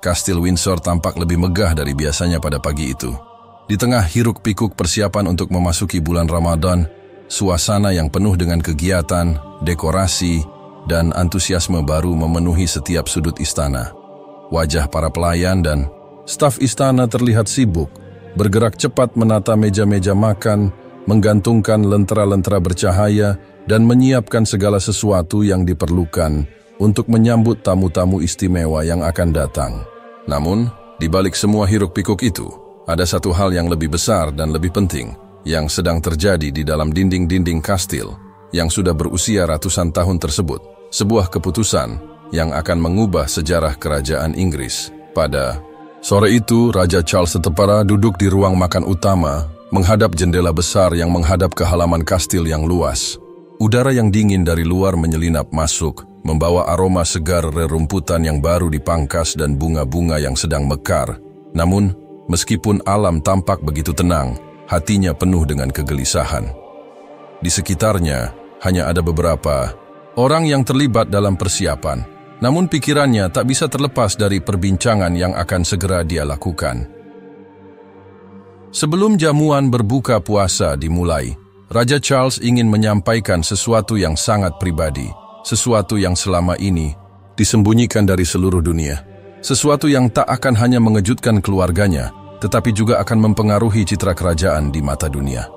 Kastil Windsor tampak lebih megah dari biasanya pada pagi itu. Di tengah hiruk-pikuk persiapan untuk memasuki bulan Ramadan, suasana yang penuh dengan kegiatan, dekorasi, dan antusiasme baru memenuhi setiap sudut istana. Wajah para pelayan dan staf istana terlihat sibuk, bergerak cepat menata meja-meja makan, menggantungkan lentera-lentera bercahaya, dan menyiapkan segala sesuatu yang diperlukan untuk menyambut tamu-tamu istimewa yang akan datang. Namun, di balik semua hiruk-pikuk itu, ada satu hal yang lebih besar dan lebih penting yang sedang terjadi di dalam dinding-dinding kastil yang sudah berusia ratusan tahun tersebut. Sebuah keputusan yang akan mengubah sejarah kerajaan Inggris. Pada sore itu, Raja Charles III duduk di ruang makan utama, menghadap jendela besar yang menghadap ke halaman kastil yang luas. Udara yang dingin dari luar menyelinap masuk, membawa aroma segar rerumputan yang baru dipangkas dan bunga-bunga yang sedang mekar. Namun, meskipun alam tampak begitu tenang, hatinya penuh dengan kegelisahan. Di sekitarnya, hanya ada beberapa orang yang terlibat dalam persiapan, namun pikirannya tak bisa terlepas dari perbincangan yang akan segera dia lakukan. Sebelum jamuan berbuka puasa dimulai, Raja Charles ingin menyampaikan sesuatu yang sangat pribadi, sesuatu yang selama ini disembunyikan dari seluruh dunia, sesuatu yang tak akan hanya mengejutkan keluarganya, tetapi juga akan mempengaruhi citra kerajaan di mata dunia.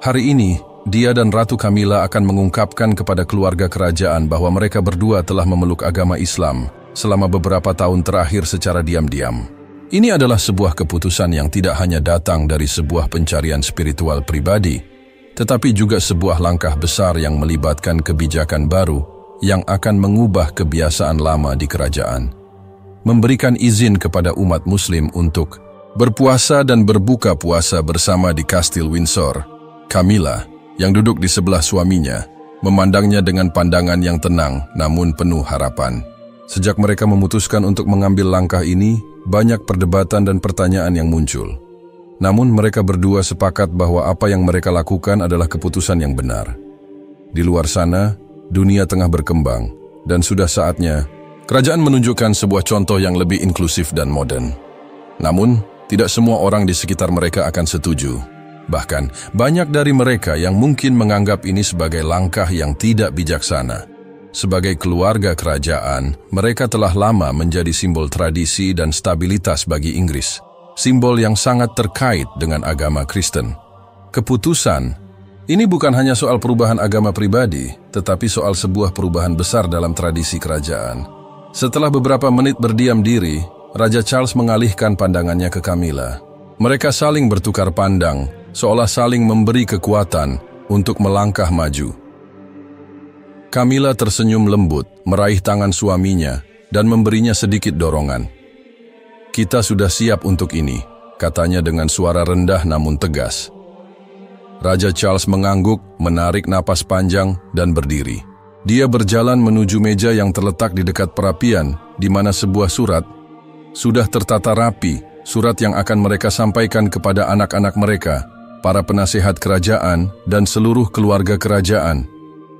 Hari ini, dia dan Ratu Camilla akan mengungkapkan kepada keluarga kerajaan bahwa mereka berdua telah memeluk agama Islam selama beberapa tahun terakhir secara diam-diam. Ini adalah sebuah keputusan yang tidak hanya datang dari sebuah pencarian spiritual pribadi, tetapi juga sebuah langkah besar yang melibatkan kebijakan baru yang akan mengubah kebiasaan lama di kerajaan. Memberikan izin kepada umat Muslim untuk berpuasa dan berbuka puasa bersama di Kastil Windsor. Camilla, yang duduk di sebelah suaminya, memandangnya dengan pandangan yang tenang namun penuh harapan. Sejak mereka memutuskan untuk mengambil langkah ini, banyak perdebatan dan pertanyaan yang muncul. Namun mereka berdua sepakat bahwa apa yang mereka lakukan adalah keputusan yang benar. Di luar sana, dunia tengah berkembang, dan sudah saatnya kerajaan menunjukkan sebuah contoh yang lebih inklusif dan modern. Namun, tidak semua orang di sekitar mereka akan setuju. Bahkan, banyak dari mereka yang mungkin menganggap ini sebagai langkah yang tidak bijaksana. Sebagai keluarga kerajaan, mereka telah lama menjadi simbol tradisi dan stabilitas bagi Inggris, simbol yang sangat terkait dengan agama Kristen. Keputusan ini bukan hanya soal perubahan agama pribadi, tetapi soal sebuah perubahan besar dalam tradisi kerajaan. Setelah beberapa menit berdiam diri, Raja Charles mengalihkan pandangannya ke Camilla. Mereka saling bertukar pandang, seolah saling memberi kekuatan untuk melangkah maju. Camilla tersenyum lembut, meraih tangan suaminya, dan memberinya sedikit dorongan. "Kita sudah siap untuk ini," katanya dengan suara rendah namun tegas. Raja Charles mengangguk, menarik napas panjang, dan berdiri. Dia berjalan menuju meja yang terletak di dekat perapian, di mana sebuah surat sudah tertata rapi, surat yang akan mereka sampaikan kepada anak-anak mereka, para penasehat kerajaan, dan seluruh keluarga kerajaan.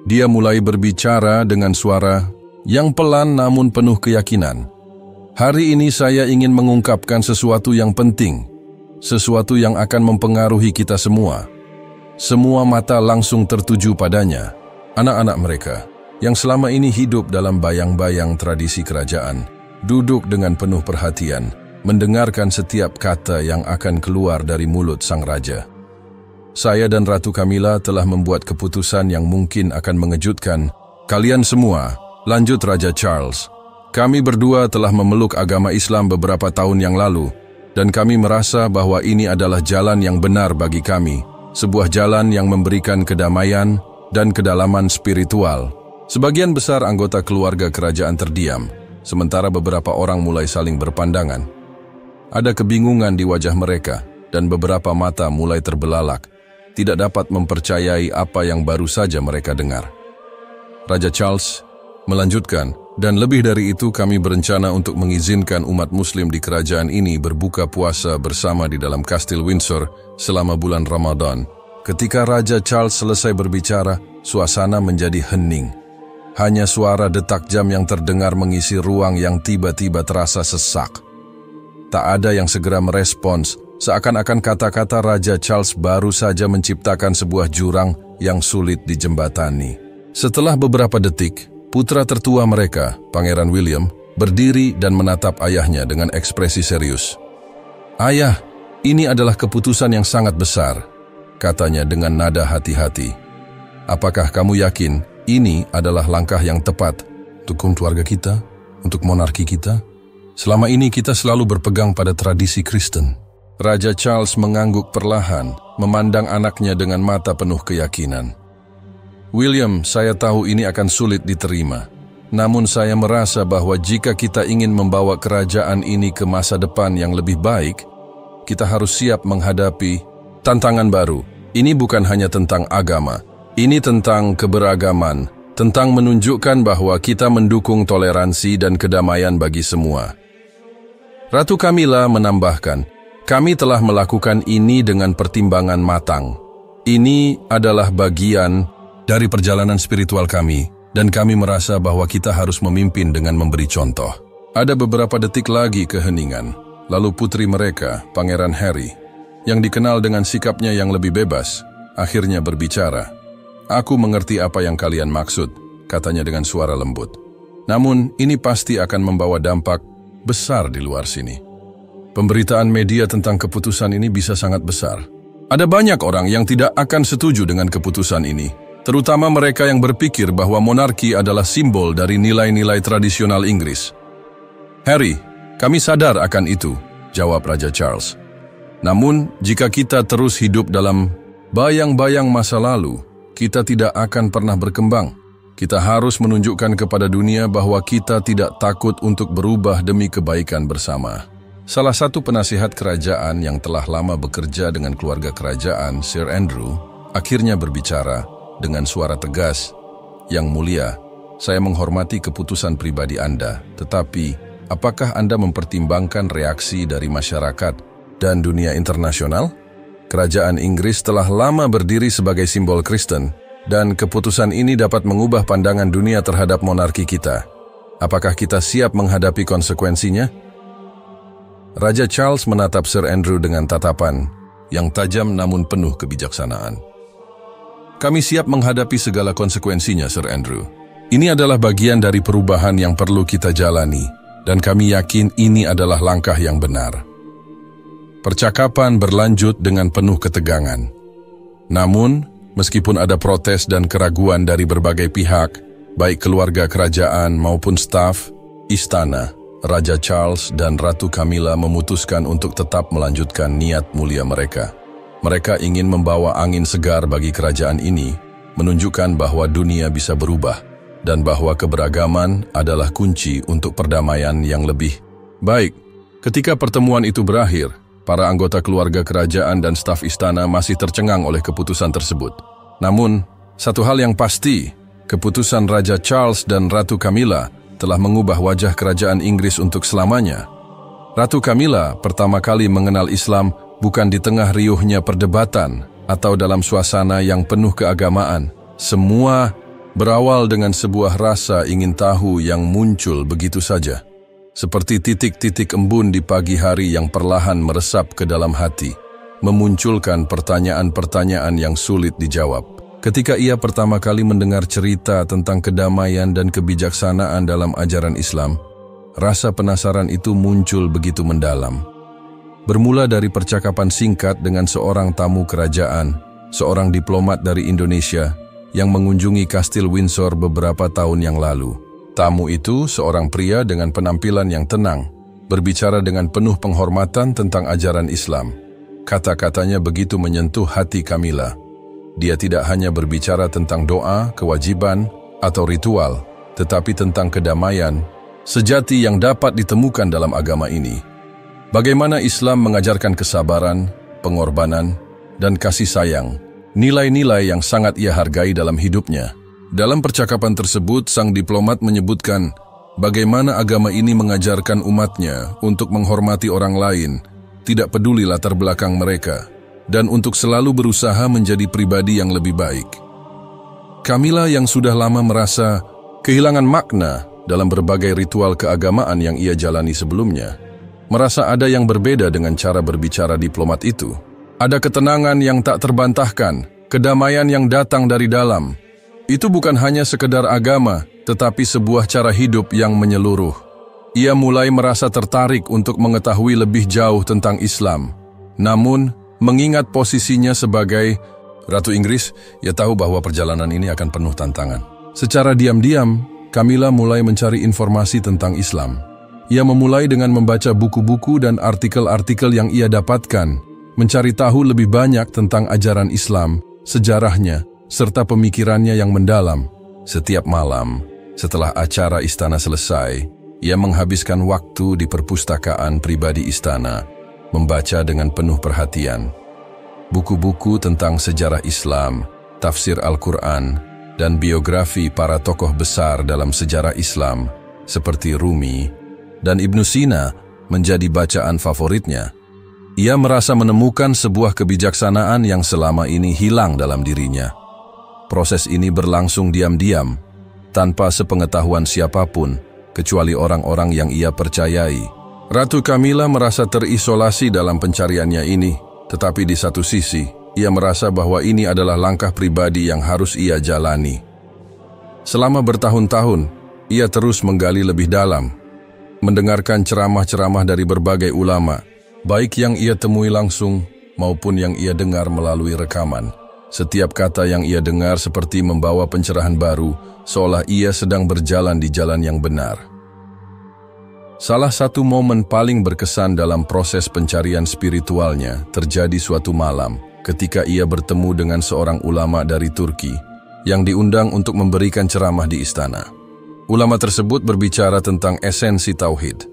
Dia mulai berbicara dengan suara yang pelan namun penuh keyakinan. "Hari ini saya ingin mengungkapkan sesuatu yang penting, sesuatu yang akan mempengaruhi kita semua." Semua mata langsung tertuju padanya. Anak-anak mereka, yang selama ini hidup dalam bayang-bayang tradisi kerajaan, duduk dengan penuh perhatian, mendengarkan setiap kata yang akan keluar dari mulut sang raja. "Saya dan Ratu Camilla telah membuat keputusan yang mungkin akan mengejutkan kalian semua," lanjut Raja Charles. "Kami berdua telah memeluk agama Islam beberapa tahun yang lalu, dan kami merasa bahwa ini adalah jalan yang benar bagi kami, sebuah jalan yang memberikan kedamaian dan kedalaman spiritual." Sebagian besar anggota keluarga kerajaan terdiam, sementara beberapa orang mulai saling berpandangan. Ada kebingungan di wajah mereka, dan beberapa mata mulai terbelalak, tidak dapat mempercayai apa yang baru saja mereka dengar. Raja Charles melanjutkan, "Dan lebih dari itu kami berencana untuk mengizinkan umat Muslim di kerajaan ini berbuka puasa bersama di dalam Kastil Windsor selama bulan Ramadan." Ketika Raja Charles selesai berbicara, suasana menjadi hening. Hanya suara detak jam yang terdengar mengisi ruang yang tiba-tiba terasa sesak. Tak ada yang segera merespons, seakan-akan kata-kata Raja Charles baru saja menciptakan sebuah jurang yang sulit dijembatani. Setelah beberapa detik, putra tertua mereka, Pangeran William, berdiri dan menatap ayahnya dengan ekspresi serius. "Ayah, ini adalah keputusan yang sangat besar," katanya dengan nada hati-hati. "Apakah kamu yakin ini adalah langkah yang tepat untuk keluarga kita, untuk monarki kita? Selama ini kita selalu berpegang pada tradisi Kristen." Raja Charles mengangguk perlahan, memandang anaknya dengan mata penuh keyakinan. "William, saya tahu ini akan sulit diterima. Namun saya merasa bahwa jika kita ingin membawa kerajaan ini ke masa depan yang lebih baik, kita harus siap menghadapi tantangan baru. Ini bukan hanya tentang agama, ini tentang keberagaman, tentang menunjukkan bahwa kita mendukung toleransi dan kedamaian bagi semua." Ratu Camilla menambahkan, "Kami telah melakukan ini dengan pertimbangan matang. Ini adalah bagian dari perjalanan spiritual kami, dan kami merasa bahwa kita harus memimpin dengan memberi contoh." Ada beberapa detik lagi keheningan, lalu putri mereka, Pangeran Harry, yang dikenal dengan sikapnya yang lebih bebas, akhirnya berbicara. "Aku mengerti apa yang kalian maksud," katanya dengan suara lembut. "Namun, ini pasti akan membawa dampak besar di luar sini. Pemberitaan media tentang keputusan ini bisa sangat besar. Ada banyak orang yang tidak akan setuju dengan keputusan ini, terutama mereka yang berpikir bahwa monarki adalah simbol dari nilai-nilai tradisional Inggris." "Harry, kami sadar akan itu," jawab Raja Charles. "Namun, jika kita terus hidup dalam bayang-bayang masa lalu, kita tidak akan pernah berkembang. Kita harus menunjukkan kepada dunia bahwa kita tidak takut untuk berubah demi kebaikan bersama." Salah satu penasihat kerajaan yang telah lama bekerja dengan keluarga kerajaan, Sir Andrew, akhirnya berbicara dengan suara tegas. "Yang mulia, saya menghormati keputusan pribadi Anda, tetapi apakah Anda mempertimbangkan reaksi dari masyarakat dan dunia internasional? Kerajaan Inggris telah lama berdiri sebagai simbol Kristen, dan keputusan ini dapat mengubah pandangan dunia terhadap monarki kita. Apakah kita siap menghadapi konsekuensinya?" Raja Charles menatap Sir Andrew dengan tatapan yang tajam namun penuh kebijaksanaan. "Kami siap menghadapi segala konsekuensinya, Sir Andrew. Ini adalah bagian dari perubahan yang perlu kita jalani, dan kami yakin ini adalah langkah yang benar." Percakapan berlanjut dengan penuh ketegangan. Namun, meskipun ada protes dan keraguan dari berbagai pihak, baik keluarga kerajaan maupun staf istana, Raja Charles dan Ratu Camilla memutuskan untuk tetap melanjutkan niat mulia mereka. Mereka ingin membawa angin segar bagi kerajaan ini, menunjukkan bahwa dunia bisa berubah, dan bahwa keberagaman adalah kunci untuk perdamaian yang lebih baik. Ketika pertemuan itu berakhir, para anggota keluarga kerajaan dan staf istana masih tercengang oleh keputusan tersebut. Namun, satu hal yang pasti, keputusan Raja Charles dan Ratu Camilla telah mengubah wajah kerajaan Inggris untuk selamanya. Ratu Camilla pertama kali mengenal Islam bukan di tengah riuhnya perdebatan atau dalam suasana yang penuh keagamaan. Semua berawal dengan sebuah rasa ingin tahu yang muncul begitu saja. Seperti titik-titik embun di pagi hari yang perlahan meresap ke dalam hati, memunculkan pertanyaan-pertanyaan yang sulit dijawab. Ketika ia pertama kali mendengar cerita tentang kedamaian dan kebijaksanaan dalam ajaran Islam, rasa penasaran itu muncul begitu mendalam. Bermula dari percakapan singkat dengan seorang tamu kerajaan, seorang diplomat dari Indonesia yang mengunjungi Kastil Windsor beberapa tahun yang lalu. Tamu itu seorang pria dengan penampilan yang tenang, berbicara dengan penuh penghormatan tentang ajaran Islam. Kata-katanya begitu menyentuh hati Camilla. Dia tidak hanya berbicara tentang doa, kewajiban, atau ritual, tetapi tentang kedamaian sejati yang dapat ditemukan dalam agama ini. Bagaimana Islam mengajarkan kesabaran, pengorbanan, dan kasih sayang, nilai-nilai yang sangat ia hargai dalam hidupnya. Dalam percakapan tersebut, sang diplomat menyebutkan bagaimana agama ini mengajarkan umatnya untuk menghormati orang lain, tidak peduli latar belakang mereka, dan untuk selalu berusaha menjadi pribadi yang lebih baik. Camilla yang sudah lama merasa kehilangan makna dalam berbagai ritual keagamaan yang ia jalani sebelumnya, merasa ada yang berbeda dengan cara berbicara diplomat itu. Ada ketenangan yang tak terbantahkan, kedamaian yang datang dari dalam. Itu bukan hanya sekedar agama, tetapi sebuah cara hidup yang menyeluruh. Ia mulai merasa tertarik untuk mengetahui lebih jauh tentang Islam. Namun, mengingat posisinya sebagai Ratu Inggris, ia tahu bahwa perjalanan ini akan penuh tantangan. Secara diam-diam, Camilla mulai mencari informasi tentang Islam. Ia memulai dengan membaca buku-buku dan artikel-artikel yang ia dapatkan, mencari tahu lebih banyak tentang ajaran Islam, sejarahnya, serta pemikirannya yang mendalam. Setiap malam, setelah acara istana selesai, ia menghabiskan waktu di perpustakaan pribadi istana, membaca dengan penuh perhatian. Buku-buku tentang sejarah Islam, tafsir Al-Quran, dan biografi para tokoh besar dalam sejarah Islam, seperti Rumi dan Ibnu Sina, menjadi bacaan favoritnya. Ia merasa menemukan sebuah kebijaksanaan yang selama ini hilang dalam dirinya. Proses ini berlangsung diam-diam, tanpa sepengetahuan siapapun, kecuali orang-orang yang ia percayai. Ratu Camilla merasa terisolasi dalam pencariannya ini, tetapi di satu sisi, ia merasa bahwa ini adalah langkah pribadi yang harus ia jalani. Selama bertahun-tahun, ia terus menggali lebih dalam, mendengarkan ceramah-ceramah dari berbagai ulama, baik yang ia temui langsung maupun yang ia dengar melalui rekaman. Setiap kata yang ia dengar seperti membawa pencerahan baru, seolah ia sedang berjalan di jalan yang benar. Salah satu momen paling berkesan dalam proses pencarian spiritualnya terjadi suatu malam ketika ia bertemu dengan seorang ulama dari Turki yang diundang untuk memberikan ceramah di istana. Ulama tersebut berbicara tentang esensi tauhid,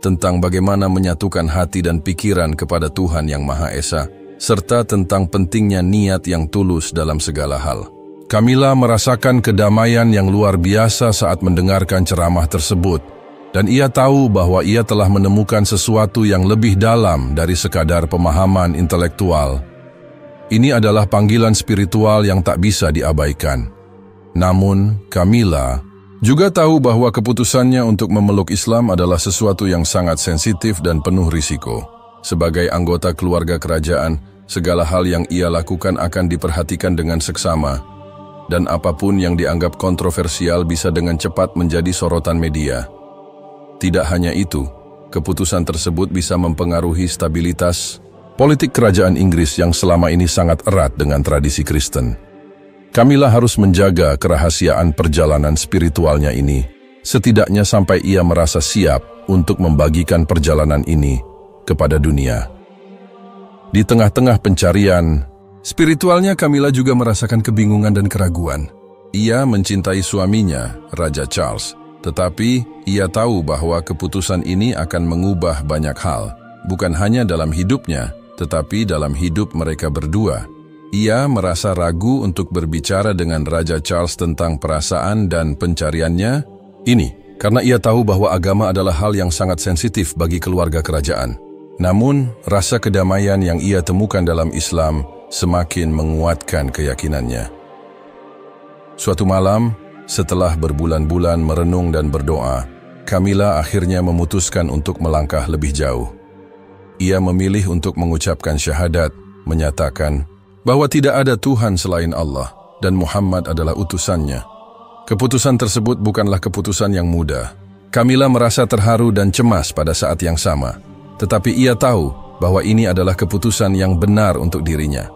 tentang bagaimana menyatukan hati dan pikiran kepada Tuhan Yang Maha Esa, serta tentang pentingnya niat yang tulus dalam segala hal. Camilla merasakan kedamaian yang luar biasa saat mendengarkan ceramah tersebut, dan ia tahu bahwa ia telah menemukan sesuatu yang lebih dalam dari sekadar pemahaman intelektual. Ini adalah panggilan spiritual yang tak bisa diabaikan. Namun, Camilla juga tahu bahwa keputusannya untuk memeluk Islam adalah sesuatu yang sangat sensitif dan penuh risiko. Sebagai anggota keluarga kerajaan, segala hal yang ia lakukan akan diperhatikan dengan seksama, dan apapun yang dianggap kontroversial bisa dengan cepat menjadi sorotan media. Tidak hanya itu, keputusan tersebut bisa mempengaruhi stabilitas politik kerajaan Inggris yang selama ini sangat erat dengan tradisi Kristen. Camilla harus menjaga kerahasiaan perjalanan spiritualnya ini, setidaknya sampai ia merasa siap untuk membagikan perjalanan ini kepada dunia. Di tengah-tengah pencarian spiritualnya, Camilla juga merasakan kebingungan dan keraguan. Ia mencintai suaminya, Raja Charles, tetapi ia tahu bahwa keputusan ini akan mengubah banyak hal, bukan hanya dalam hidupnya, tetapi dalam hidup mereka berdua. Ia merasa ragu untuk berbicara dengan Raja Charles tentang perasaan dan pencariannya ini, karena ia tahu bahwa agama adalah hal yang sangat sensitif bagi keluarga kerajaan. Namun, rasa kedamaian yang ia temukan dalam Islam semakin menguatkan keyakinannya. Suatu malam, setelah berbulan-bulan merenung dan berdoa, Camilla akhirnya memutuskan untuk melangkah lebih jauh. Ia memilih untuk mengucapkan syahadat, menyatakan bahwa tidak ada Tuhan selain Allah dan Muhammad adalah utusannya. Keputusan tersebut bukanlah keputusan yang mudah. Camilla merasa terharu dan cemas pada saat yang sama, tetapi ia tahu bahwa ini adalah keputusan yang benar untuk dirinya.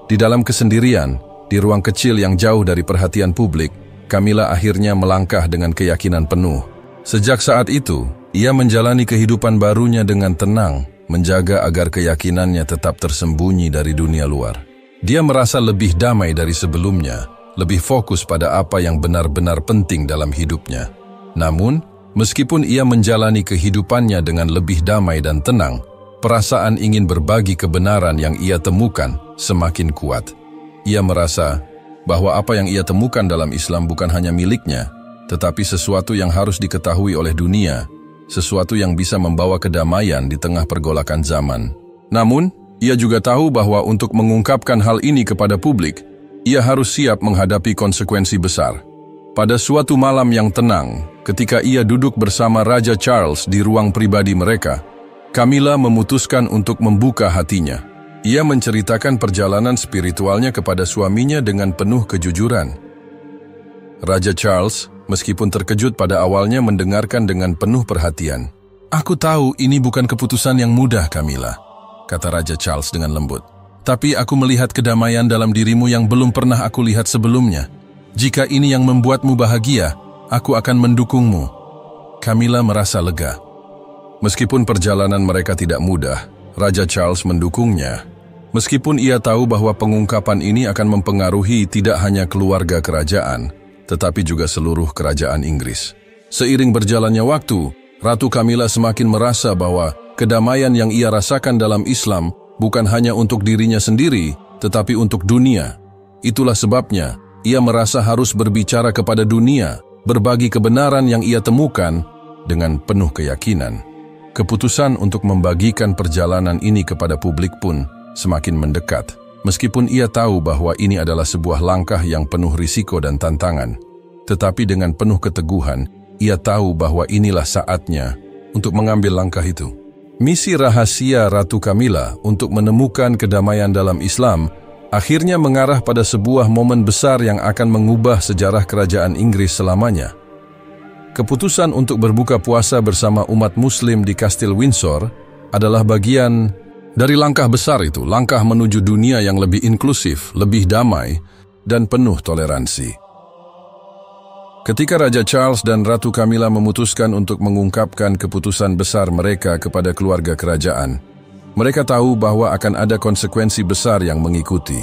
Di dalam kesendirian, di ruang kecil yang jauh dari perhatian publik, Camilla akhirnya melangkah dengan keyakinan penuh. Sejak saat itu, ia menjalani kehidupan barunya dengan tenang, menjaga agar keyakinannya tetap tersembunyi dari dunia luar. Dia merasa lebih damai dari sebelumnya, lebih fokus pada apa yang benar-benar penting dalam hidupnya. Namun, meskipun ia menjalani kehidupannya dengan lebih damai dan tenang, perasaan ingin berbagi kebenaran yang ia temukan semakin kuat. Ia merasa bahwa apa yang ia temukan dalam Islam bukan hanya miliknya, tetapi sesuatu yang harus diketahui oleh dunia, sesuatu yang bisa membawa kedamaian di tengah pergolakan zaman. Namun, ia juga tahu bahwa untuk mengungkapkan hal ini kepada publik, ia harus siap menghadapi konsekuensi besar. Pada suatu malam yang tenang, ketika ia duduk bersama Raja Charles di ruang pribadi mereka, Camilla memutuskan untuk membuka hatinya. Ia menceritakan perjalanan spiritualnya kepada suaminya dengan penuh kejujuran. Raja Charles, meskipun terkejut pada awalnya, mendengarkan dengan penuh perhatian. "Aku tahu ini bukan keputusan yang mudah, Camilla," kata Raja Charles dengan lembut. "Tapi aku melihat kedamaian dalam dirimu yang belum pernah aku lihat sebelumnya. Jika ini yang membuatmu bahagia, aku akan mendukungmu." Camilla merasa lega. Meskipun perjalanan mereka tidak mudah, Raja Charles mendukungnya. Meskipun ia tahu bahwa pengungkapan ini akan mempengaruhi tidak hanya keluarga kerajaan, tetapi juga seluruh kerajaan Inggris. Seiring berjalannya waktu, Ratu Camilla semakin merasa bahwa kedamaian yang ia rasakan dalam Islam bukan hanya untuk dirinya sendiri, tetapi untuk dunia. Itulah sebabnya ia merasa harus berbicara kepada dunia, berbagi kebenaran yang ia temukan dengan penuh keyakinan. Keputusan untuk membagikan perjalanan ini kepada publik pun semakin mendekat, meskipun ia tahu bahwa ini adalah sebuah langkah yang penuh risiko dan tantangan. Tetapi dengan penuh keteguhan, ia tahu bahwa inilah saatnya untuk mengambil langkah itu. Misi rahasia Ratu Camilla untuk menemukan kedamaian dalam Islam akhirnya mengarah pada sebuah momen besar yang akan mengubah sejarah kerajaan Inggris selamanya. Keputusan untuk berbuka puasa bersama umat Muslim di Kastil Windsor adalah bagian dari langkah besar itu, langkah menuju dunia yang lebih inklusif, lebih damai, dan penuh toleransi. Ketika Raja Charles dan Ratu Camilla memutuskan untuk mengungkapkan keputusan besar mereka kepada keluarga kerajaan, mereka tahu bahwa akan ada konsekuensi besar yang mengikuti.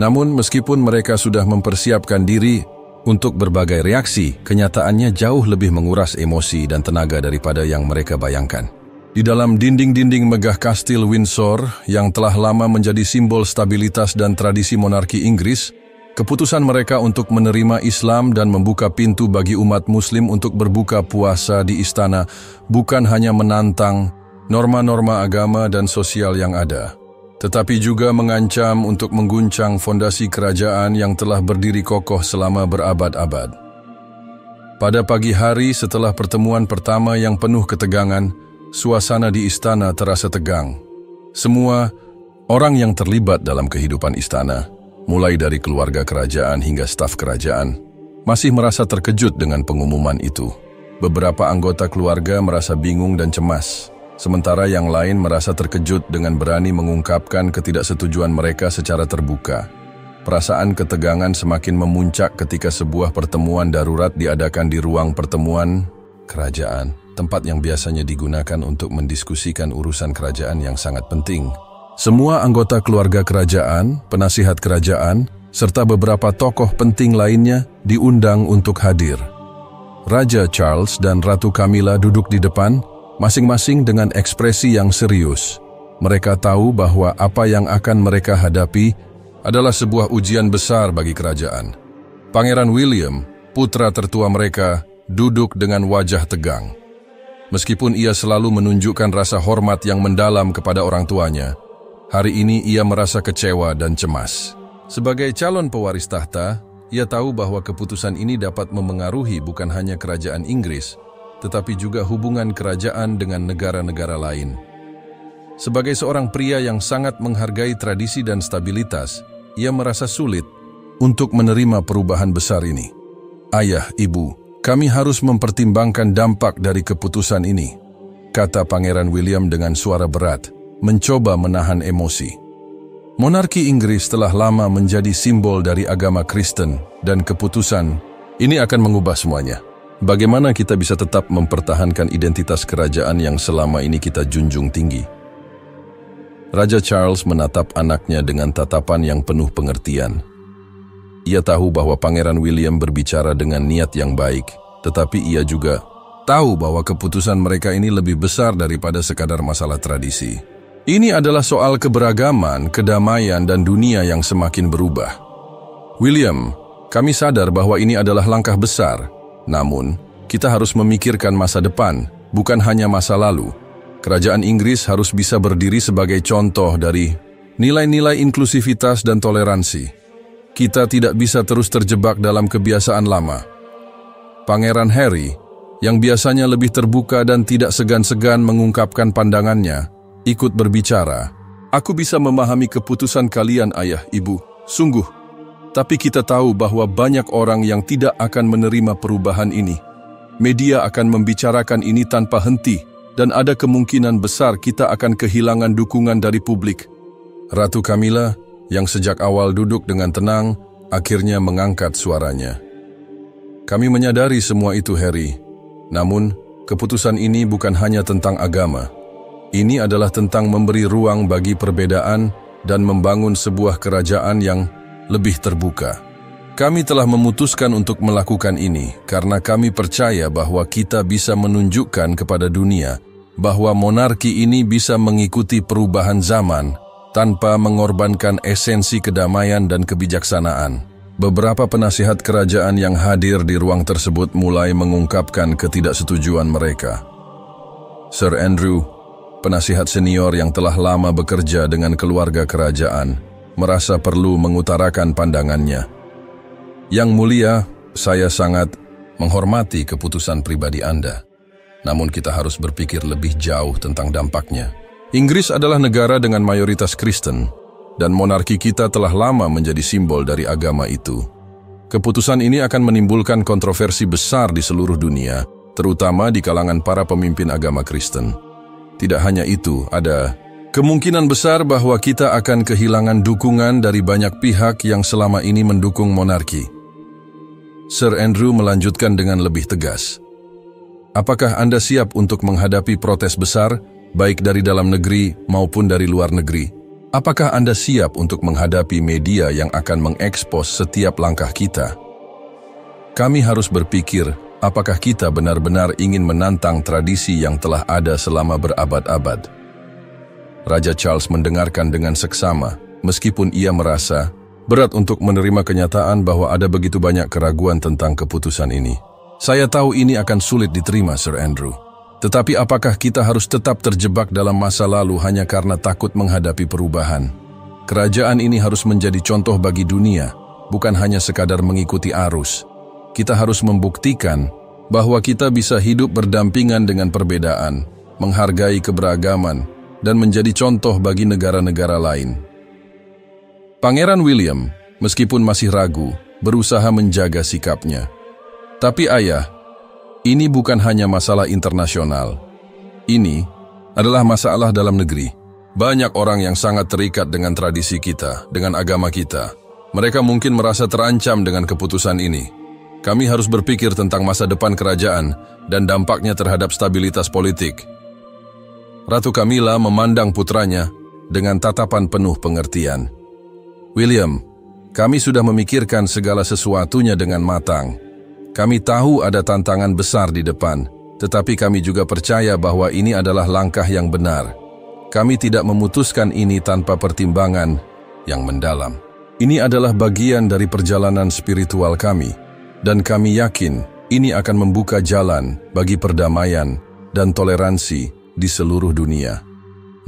Namun meskipun mereka sudah mempersiapkan diri untuk berbagai reaksi, kenyataannya jauh lebih menguras emosi dan tenaga daripada yang mereka bayangkan. Di dalam dinding-dinding megah Kastil Windsor yang telah lama menjadi simbol stabilitas dan tradisi monarki Inggris, keputusan mereka untuk menerima Islam dan membuka pintu bagi umat Muslim untuk berbuka puasa di istana bukan hanya menantang norma-norma agama dan sosial yang ada, tetapi juga mengancam untuk mengguncang fondasi kerajaan yang telah berdiri kokoh selama berabad-abad. Pada pagi hari setelah pertemuan pertama yang penuh ketegangan, suasana di istana terasa tegang. Semua orang yang terlibat dalam kehidupan istana, mulai dari keluarga kerajaan hingga staf kerajaan, masih merasa terkejut dengan pengumuman itu. Beberapa anggota keluarga merasa bingung dan cemas, sementara yang lain merasa terkejut dengan berani mengungkapkan ketidaksetujuan mereka secara terbuka. Perasaan ketegangan semakin memuncak ketika sebuah pertemuan darurat diadakan di ruang pertemuan kerajaan, tempat yang biasanya digunakan untuk mendiskusikan urusan kerajaan yang sangat penting. Semua anggota keluarga kerajaan, penasihat kerajaan, serta beberapa tokoh penting lainnya diundang untuk hadir. Raja Charles dan Ratu Camilla duduk di depan, masing-masing dengan ekspresi yang serius. Mereka tahu bahwa apa yang akan mereka hadapi adalah sebuah ujian besar bagi kerajaan. Pangeran William, putra tertua mereka, duduk dengan wajah tegang. Meskipun ia selalu menunjukkan rasa hormat yang mendalam kepada orang tuanya, hari ini ia merasa kecewa dan cemas. Sebagai calon pewaris tahta, ia tahu bahwa keputusan ini dapat memengaruhi bukan hanya kerajaan Inggris, tetapi juga hubungan kerajaan dengan negara-negara lain. Sebagai seorang pria yang sangat menghargai tradisi dan stabilitas, ia merasa sulit untuk menerima perubahan besar ini. "Ayah, Ibu, kami harus mempertimbangkan dampak dari keputusan ini," kata Pangeran William dengan suara berat, mencoba menahan emosi. Monarki Inggris telah lama menjadi simbol dari agama Kristen, dan keputusan ini akan mengubah semuanya. Bagaimana kita bisa tetap mempertahankan identitas kerajaan yang selama ini kita junjung tinggi? Raja Charles menatap anaknya dengan tatapan yang penuh pengertian. Ia tahu bahwa Pangeran William berbicara dengan niat yang baik, tetapi ia juga tahu bahwa keputusan mereka ini lebih besar daripada sekadar masalah tradisi. Ini adalah soal keberagaman, kedamaian, dan dunia yang semakin berubah. "William, kami sadar bahwa ini adalah langkah besar. Namun, kita harus memikirkan masa depan, bukan hanya masa lalu. Kerajaan Inggris harus bisa berdiri sebagai contoh dari nilai-nilai inklusivitas dan toleransi. Kita tidak bisa terus terjebak dalam kebiasaan lama." Pangeran Harry, yang biasanya lebih terbuka dan tidak segan-segan mengungkapkan pandangannya, ikut berbicara. Aku bisa memahami keputusan kalian, ayah, ibu, sungguh. Tapi kita tahu bahwa banyak orang yang tidak akan menerima perubahan ini. Media akan membicarakan ini tanpa henti, dan ada kemungkinan besar kita akan kehilangan dukungan dari publik. Ratu Camilla, yang sejak awal duduk dengan tenang, akhirnya mengangkat suaranya. Kami menyadari semua itu, Harry. Namun, keputusan ini bukan hanya tentang agama. Ini adalah tentang memberi ruang bagi perbedaan dan membangun sebuah kerajaan yang lebih terbuka. Kami telah memutuskan untuk melakukan ini karena kami percaya bahwa kita bisa menunjukkan kepada dunia bahwa monarki ini bisa mengikuti perubahan zaman tanpa mengorbankan esensi kedamaian dan kebijaksanaan. Beberapa penasihat kerajaan yang hadir di ruang tersebut mulai mengungkapkan ketidaksetujuan mereka. Sir Andrew, penasihat senior yang telah lama bekerja dengan keluarga kerajaan, merasa perlu mengutarakan pandangannya. Yang mulia, saya sangat menghormati keputusan pribadi Anda. Namun kita harus berpikir lebih jauh tentang dampaknya. Inggris adalah negara dengan mayoritas Kristen, dan monarki kita telah lama menjadi simbol dari agama itu. Keputusan ini akan menimbulkan kontroversi besar di seluruh dunia, terutama di kalangan para pemimpin agama Kristen. Tidak hanya itu, ada kemungkinan besar bahwa kita akan kehilangan dukungan dari banyak pihak yang selama ini mendukung monarki. Sir Andrew melanjutkan dengan lebih tegas. Apakah Anda siap untuk menghadapi protes besar, baik dari dalam negeri maupun dari luar negeri? Apakah Anda siap untuk menghadapi media yang akan mengekspos setiap langkah kita? Kami harus berpikir, apakah kita benar-benar ingin menantang tradisi yang telah ada selama berabad-abad? Raja Charles mendengarkan dengan seksama, meskipun ia merasa berat untuk menerima kenyataan bahwa ada begitu banyak keraguan tentang keputusan ini. Saya tahu ini akan sulit diterima, Sir Andrew. Tetapi apakah kita harus tetap terjebak dalam masa lalu hanya karena takut menghadapi perubahan? Kerajaan ini harus menjadi contoh bagi dunia, bukan hanya sekadar mengikuti arus. Kita harus membuktikan bahwa kita bisa hidup berdampingan dengan perbedaan, menghargai keberagaman, dan menjadi contoh bagi negara-negara lain. Pangeran William, meskipun masih ragu, berusaha menjaga sikapnya. Tapi ayah, ini bukan hanya masalah internasional. Ini adalah masalah dalam negeri. Banyak orang yang sangat terikat dengan tradisi kita, dengan agama kita. Mereka mungkin merasa terancam dengan keputusan ini. Kami harus berpikir tentang masa depan kerajaan dan dampaknya terhadap stabilitas politik. Ratu Camilla memandang putranya dengan tatapan penuh pengertian. William, kami sudah memikirkan segala sesuatunya dengan matang. Kami tahu ada tantangan besar di depan, tetapi kami juga percaya bahwa ini adalah langkah yang benar. Kami tidak memutuskan ini tanpa pertimbangan yang mendalam. Ini adalah bagian dari perjalanan spiritual kami, dan kami yakin ini akan membuka jalan bagi perdamaian dan toleransi di seluruh dunia.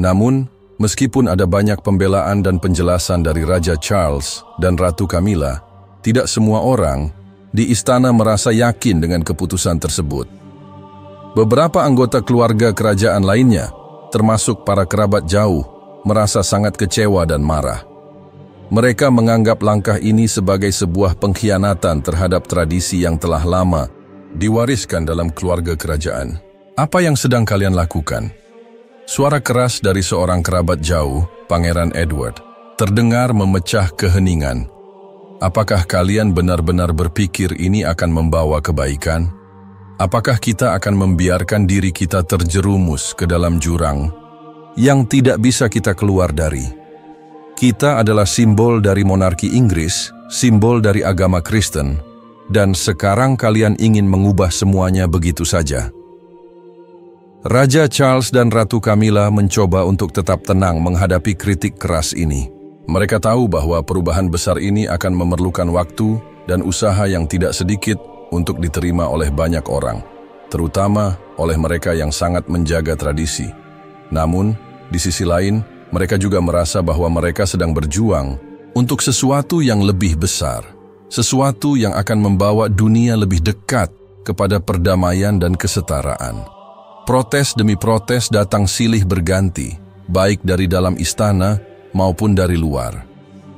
Namun, meskipun ada banyak pembelaan dan penjelasan dari Raja Charles dan Ratu Camilla, tidak semua orang di istana merasa yakin dengan keputusan tersebut. Beberapa anggota keluarga kerajaan lainnya, termasuk para kerabat jauh, merasa sangat kecewa dan marah. Mereka menganggap langkah ini sebagai sebuah pengkhianatan terhadap tradisi yang telah lama diwariskan dalam keluarga kerajaan. Apa yang sedang kalian lakukan? Suara keras dari seorang kerabat jauh, Pangeran Edward, terdengar memecah keheningan. Apakah kalian benar-benar berpikir ini akan membawa kebaikan? Apakah kita akan membiarkan diri kita terjerumus ke dalam jurang yang tidak bisa kita keluar dari? Kita adalah simbol dari monarki Inggris, simbol dari agama Kristen, dan sekarang kalian ingin mengubah semuanya begitu saja. Raja Charles dan Ratu Camilla mencoba untuk tetap tenang menghadapi kritik keras ini. Mereka tahu bahwa perubahan besar ini akan memerlukan waktu dan usaha yang tidak sedikit untuk diterima oleh banyak orang, terutama oleh mereka yang sangat menjaga tradisi. Namun, di sisi lain, mereka juga merasa bahwa mereka sedang berjuang untuk sesuatu yang lebih besar, sesuatu yang akan membawa dunia lebih dekat kepada perdamaian dan kesetaraan. Protes demi protes datang silih berganti, baik dari dalam istana maupun dari luar.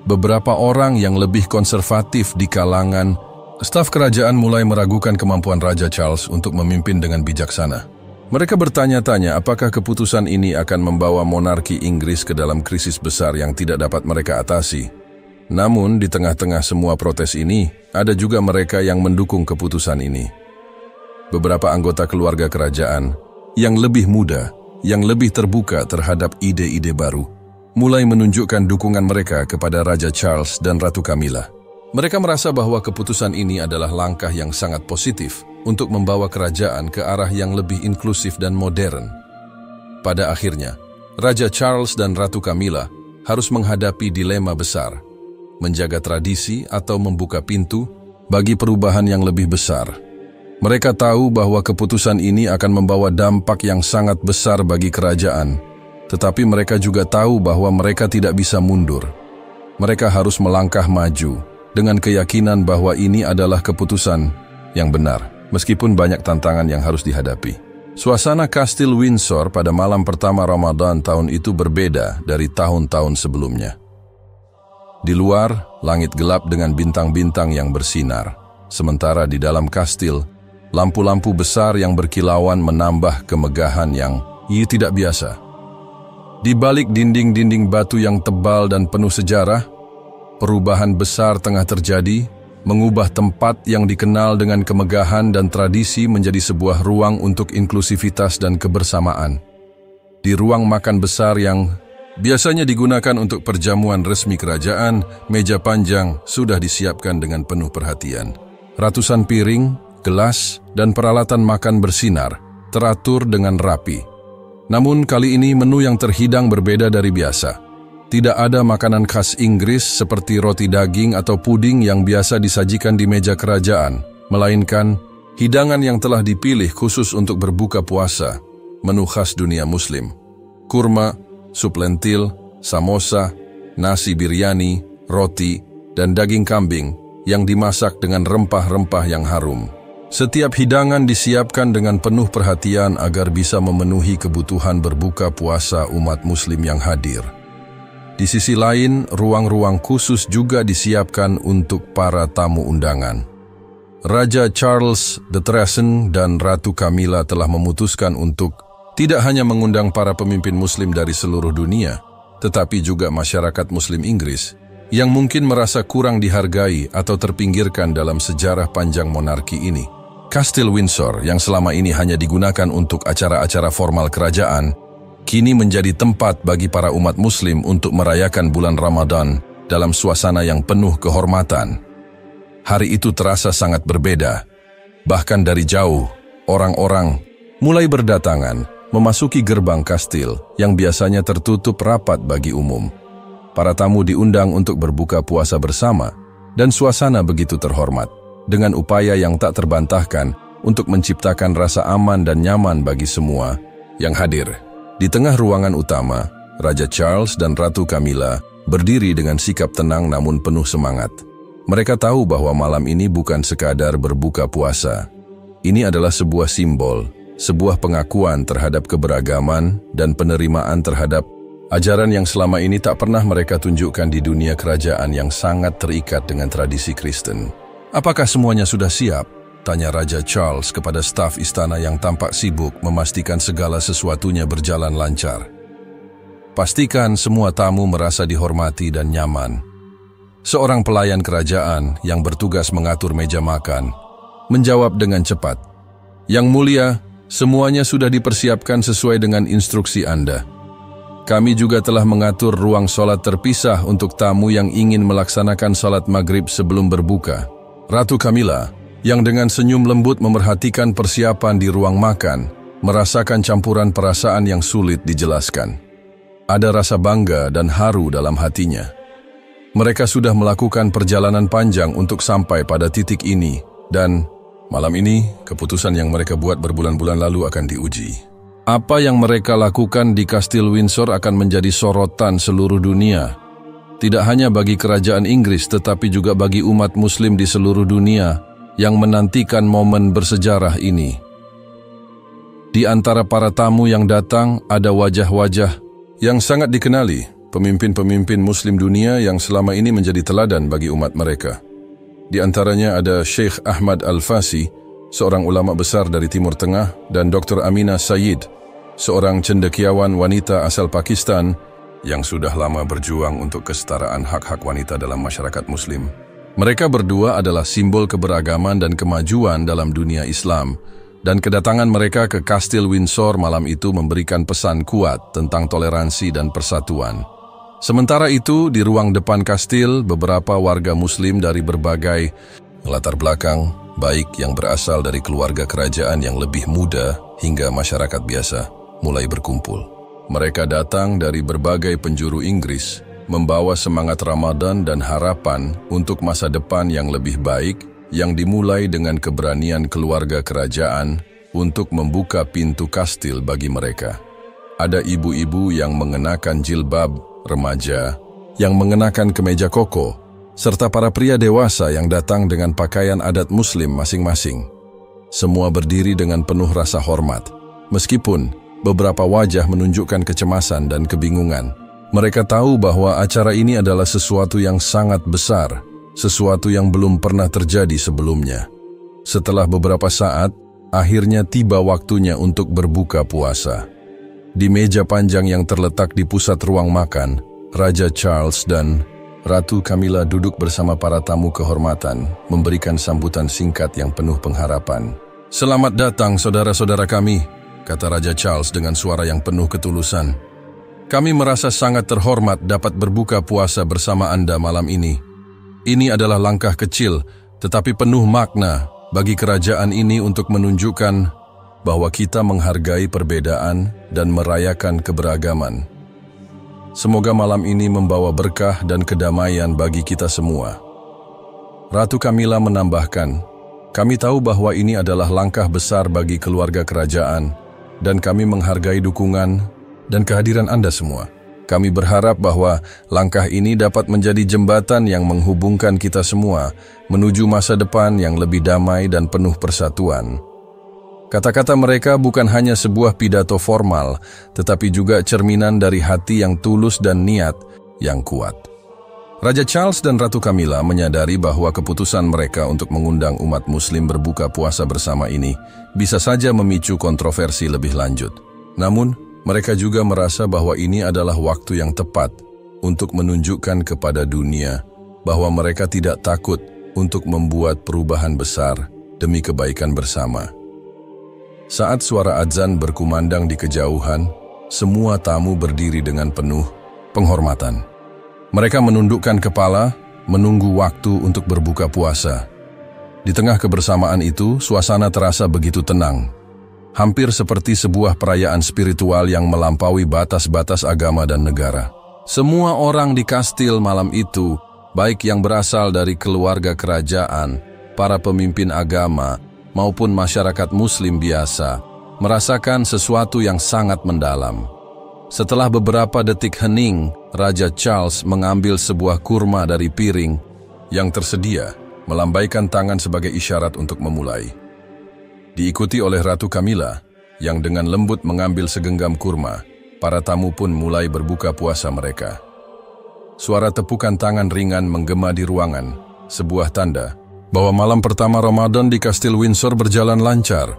Beberapa orang yang lebih konservatif di kalangan staf kerajaan mulai meragukan kemampuan Raja Charles untuk memimpin dengan bijaksana. Mereka bertanya-tanya apakah keputusan ini akan membawa monarki Inggris ke dalam krisis besar yang tidak dapat mereka atasi. Namun, di tengah-tengah semua protes ini, ada juga mereka yang mendukung keputusan ini. Beberapa anggota keluarga kerajaan yang lebih muda, yang lebih terbuka terhadap ide-ide baru, mulai menunjukkan dukungan mereka kepada Raja Charles dan Ratu Camilla. Mereka merasa bahwa keputusan ini adalah langkah yang sangat positif untuk membawa kerajaan ke arah yang lebih inklusif dan modern. Pada akhirnya, Raja Charles dan Ratu Camilla harus menghadapi dilema besar, menjaga tradisi atau membuka pintu bagi perubahan yang lebih besar. Mereka tahu bahwa keputusan ini akan membawa dampak yang sangat besar bagi kerajaan, tetapi mereka juga tahu bahwa mereka tidak bisa mundur. Mereka harus melangkah maju dengan keyakinan bahwa ini adalah keputusan yang benar, meskipun banyak tantangan yang harus dihadapi. Suasana Kastil Windsor pada malam pertama Ramadan tahun itu berbeda dari tahun-tahun sebelumnya. Di luar, langit gelap dengan bintang-bintang yang bersinar, sementara di dalam kastil, lampu-lampu besar yang berkilauan menambah kemegahan yang tidak biasa. Di balik dinding-dinding batu yang tebal dan penuh sejarah, perubahan besar tengah terjadi, mengubah tempat yang dikenal dengan kemegahan dan tradisi menjadi sebuah ruang untuk inklusivitas dan kebersamaan. Di ruang makan besar yang biasanya digunakan untuk perjamuan resmi kerajaan, meja panjang sudah disiapkan dengan penuh perhatian. Ratusan piring, gelas, dan peralatan makan bersinar, teratur dengan rapi. Namun kali ini menu yang terhidang berbeda dari biasa. Tidak ada makanan khas Inggris seperti roti daging atau puding yang biasa disajikan di meja kerajaan, melainkan hidangan yang telah dipilih khusus untuk berbuka puasa, menu khas dunia Muslim. Kurma, sup lentil, samosa, nasi biryani, roti, dan daging kambing yang dimasak dengan rempah-rempah yang harum. Setiap hidangan disiapkan dengan penuh perhatian agar bisa memenuhi kebutuhan berbuka puasa umat Muslim yang hadir. Di sisi lain, ruang-ruang khusus juga disiapkan untuk para tamu undangan. Raja Charles III dan Ratu Camilla telah memutuskan untuk tidak hanya mengundang para pemimpin Muslim dari seluruh dunia, tetapi juga masyarakat Muslim Inggris yang mungkin merasa kurang dihargai atau terpinggirkan dalam sejarah panjang monarki ini. Kastil Windsor yang selama ini hanya digunakan untuk acara-acara formal kerajaan, kini menjadi tempat bagi para umat Muslim untuk merayakan bulan Ramadan dalam suasana yang penuh kehormatan. Hari itu terasa sangat berbeda. Bahkan dari jauh, orang-orang mulai berdatangan memasuki gerbang kastil yang biasanya tertutup rapat bagi umum. Para tamu diundang untuk berbuka puasa bersama dan suasana begitu terhormat, dengan upaya yang tak terbantahkan untuk menciptakan rasa aman dan nyaman bagi semua yang hadir. Di tengah ruangan utama, Raja Charles dan Ratu Camilla berdiri dengan sikap tenang namun penuh semangat. Mereka tahu bahwa malam ini bukan sekadar berbuka puasa. Ini adalah sebuah simbol, sebuah pengakuan terhadap keberagaman dan penerimaan terhadap ajaran yang selama ini tak pernah mereka tunjukkan di dunia kerajaan yang sangat terikat dengan tradisi Kristen. "Apakah semuanya sudah siap?" tanya Raja Charles kepada staf istana yang tampak sibuk memastikan segala sesuatunya berjalan lancar. "Pastikan semua tamu merasa dihormati dan nyaman." Seorang pelayan kerajaan yang bertugas mengatur meja makan menjawab dengan cepat, "Yang mulia, semuanya sudah dipersiapkan sesuai dengan instruksi Anda. Kami juga telah mengatur ruang sholat terpisah untuk tamu yang ingin melaksanakan sholat maghrib sebelum berbuka." Ratu Camilla, yang dengan senyum lembut memerhatikan persiapan di ruang makan, merasakan campuran perasaan yang sulit dijelaskan. Ada rasa bangga dan haru dalam hatinya. Mereka sudah melakukan perjalanan panjang untuk sampai pada titik ini, dan malam ini keputusan yang mereka buat berbulan-bulan lalu akan diuji. Apa yang mereka lakukan di Kastil Windsor akan menjadi sorotan seluruh dunia. Tidak hanya bagi kerajaan Inggris, tetapi juga bagi umat Muslim di seluruh dunia. yang menantikan momen bersejarah ini. Di antara para tamu yang datang ada wajah-wajah yang sangat dikenali, pemimpin-pemimpin Muslim dunia yang selama ini menjadi teladan bagi umat mereka. Di antaranya ada Sheikh Ahmad Al-Fasi, seorang ulama besar dari Timur Tengah, dan Dr. Aminah Sayyid, seorang cendekiawan wanita asal Pakistan yang sudah lama berjuang untuk kesetaraan hak-hak wanita dalam masyarakat Muslim. Mereka berdua adalah simbol keberagaman dan kemajuan dalam dunia Islam, dan kedatangan mereka ke Kastil Windsor malam itu memberikan pesan kuat tentang toleransi dan persatuan. Sementara itu, di ruang depan kastil, beberapa warga Muslim dari berbagai latar belakang, baik yang berasal dari keluarga kerajaan yang lebih muda hingga masyarakat biasa, mulai berkumpul. Mereka datang dari berbagai penjuru Inggris, membawa semangat Ramadan dan harapan untuk masa depan yang lebih baik yang dimulai dengan keberanian keluarga kerajaan untuk membuka pintu kastil bagi mereka. Ada ibu-ibu yang mengenakan jilbab, remaja yang mengenakan kemeja koko, serta para pria dewasa yang datang dengan pakaian adat Muslim masing-masing. Semua berdiri dengan penuh rasa hormat, meskipun beberapa wajah menunjukkan kecemasan dan kebingungan. Mereka tahu bahwa acara ini adalah sesuatu yang sangat besar, sesuatu yang belum pernah terjadi sebelumnya. Setelah beberapa saat, akhirnya tiba waktunya untuk berbuka puasa. Di meja panjang yang terletak di pusat ruang makan, Raja Charles dan Ratu Camilla duduk bersama para tamu kehormatan, memberikan sambutan singkat yang penuh pengharapan. "Selamat datang saudara-saudara kami," kata Raja Charles dengan suara yang penuh ketulusan. "Kami merasa sangat terhormat dapat berbuka puasa bersama Anda malam ini. Ini adalah langkah kecil, tetapi penuh makna bagi kerajaan ini untuk menunjukkan bahwa kita menghargai perbedaan dan merayakan keberagaman. Semoga malam ini membawa berkah dan kedamaian bagi kita semua." Ratu Camilla menambahkan, "Kami tahu bahwa ini adalah langkah besar bagi keluarga kerajaan, dan kami menghargai dukungan dan kehadiran Anda semua. Kami berharap bahwa langkah ini dapat menjadi jembatan yang menghubungkan kita semua menuju masa depan yang lebih damai dan penuh persatuan." Kata-kata mereka bukan hanya sebuah pidato formal, tetapi juga cerminan dari hati yang tulus dan niat yang kuat. Raja Charles dan Ratu Camilla menyadari bahwa keputusan mereka untuk mengundang umat Muslim berbuka puasa bersama ini bisa saja memicu kontroversi lebih lanjut. Namun, mereka juga merasa bahwa ini adalah waktu yang tepat untuk menunjukkan kepada dunia bahwa mereka tidak takut untuk membuat perubahan besar demi kebaikan bersama. Saat suara adzan berkumandang di kejauhan, semua tamu berdiri dengan penuh penghormatan. Mereka menundukkan kepala, menunggu waktu untuk berbuka puasa. Di tengah kebersamaan itu, suasana terasa begitu tenang. Hampir seperti sebuah perayaan spiritual yang melampaui batas-batas agama dan negara. Semua orang di kastil malam itu, baik yang berasal dari keluarga kerajaan, para pemimpin agama, maupun masyarakat Muslim biasa, merasakan sesuatu yang sangat mendalam. Setelah beberapa detik hening, Raja Charles mengambil sebuah kurma dari piring yang tersedia, melambaikan tangan sebagai isyarat untuk memulai. Diikuti oleh Ratu Camilla, yang dengan lembut mengambil segenggam kurma, para tamu pun mulai berbuka puasa mereka. Suara tepukan tangan ringan menggema di ruangan, sebuah tanda bahwa malam pertama Ramadan di Kastil Windsor berjalan lancar.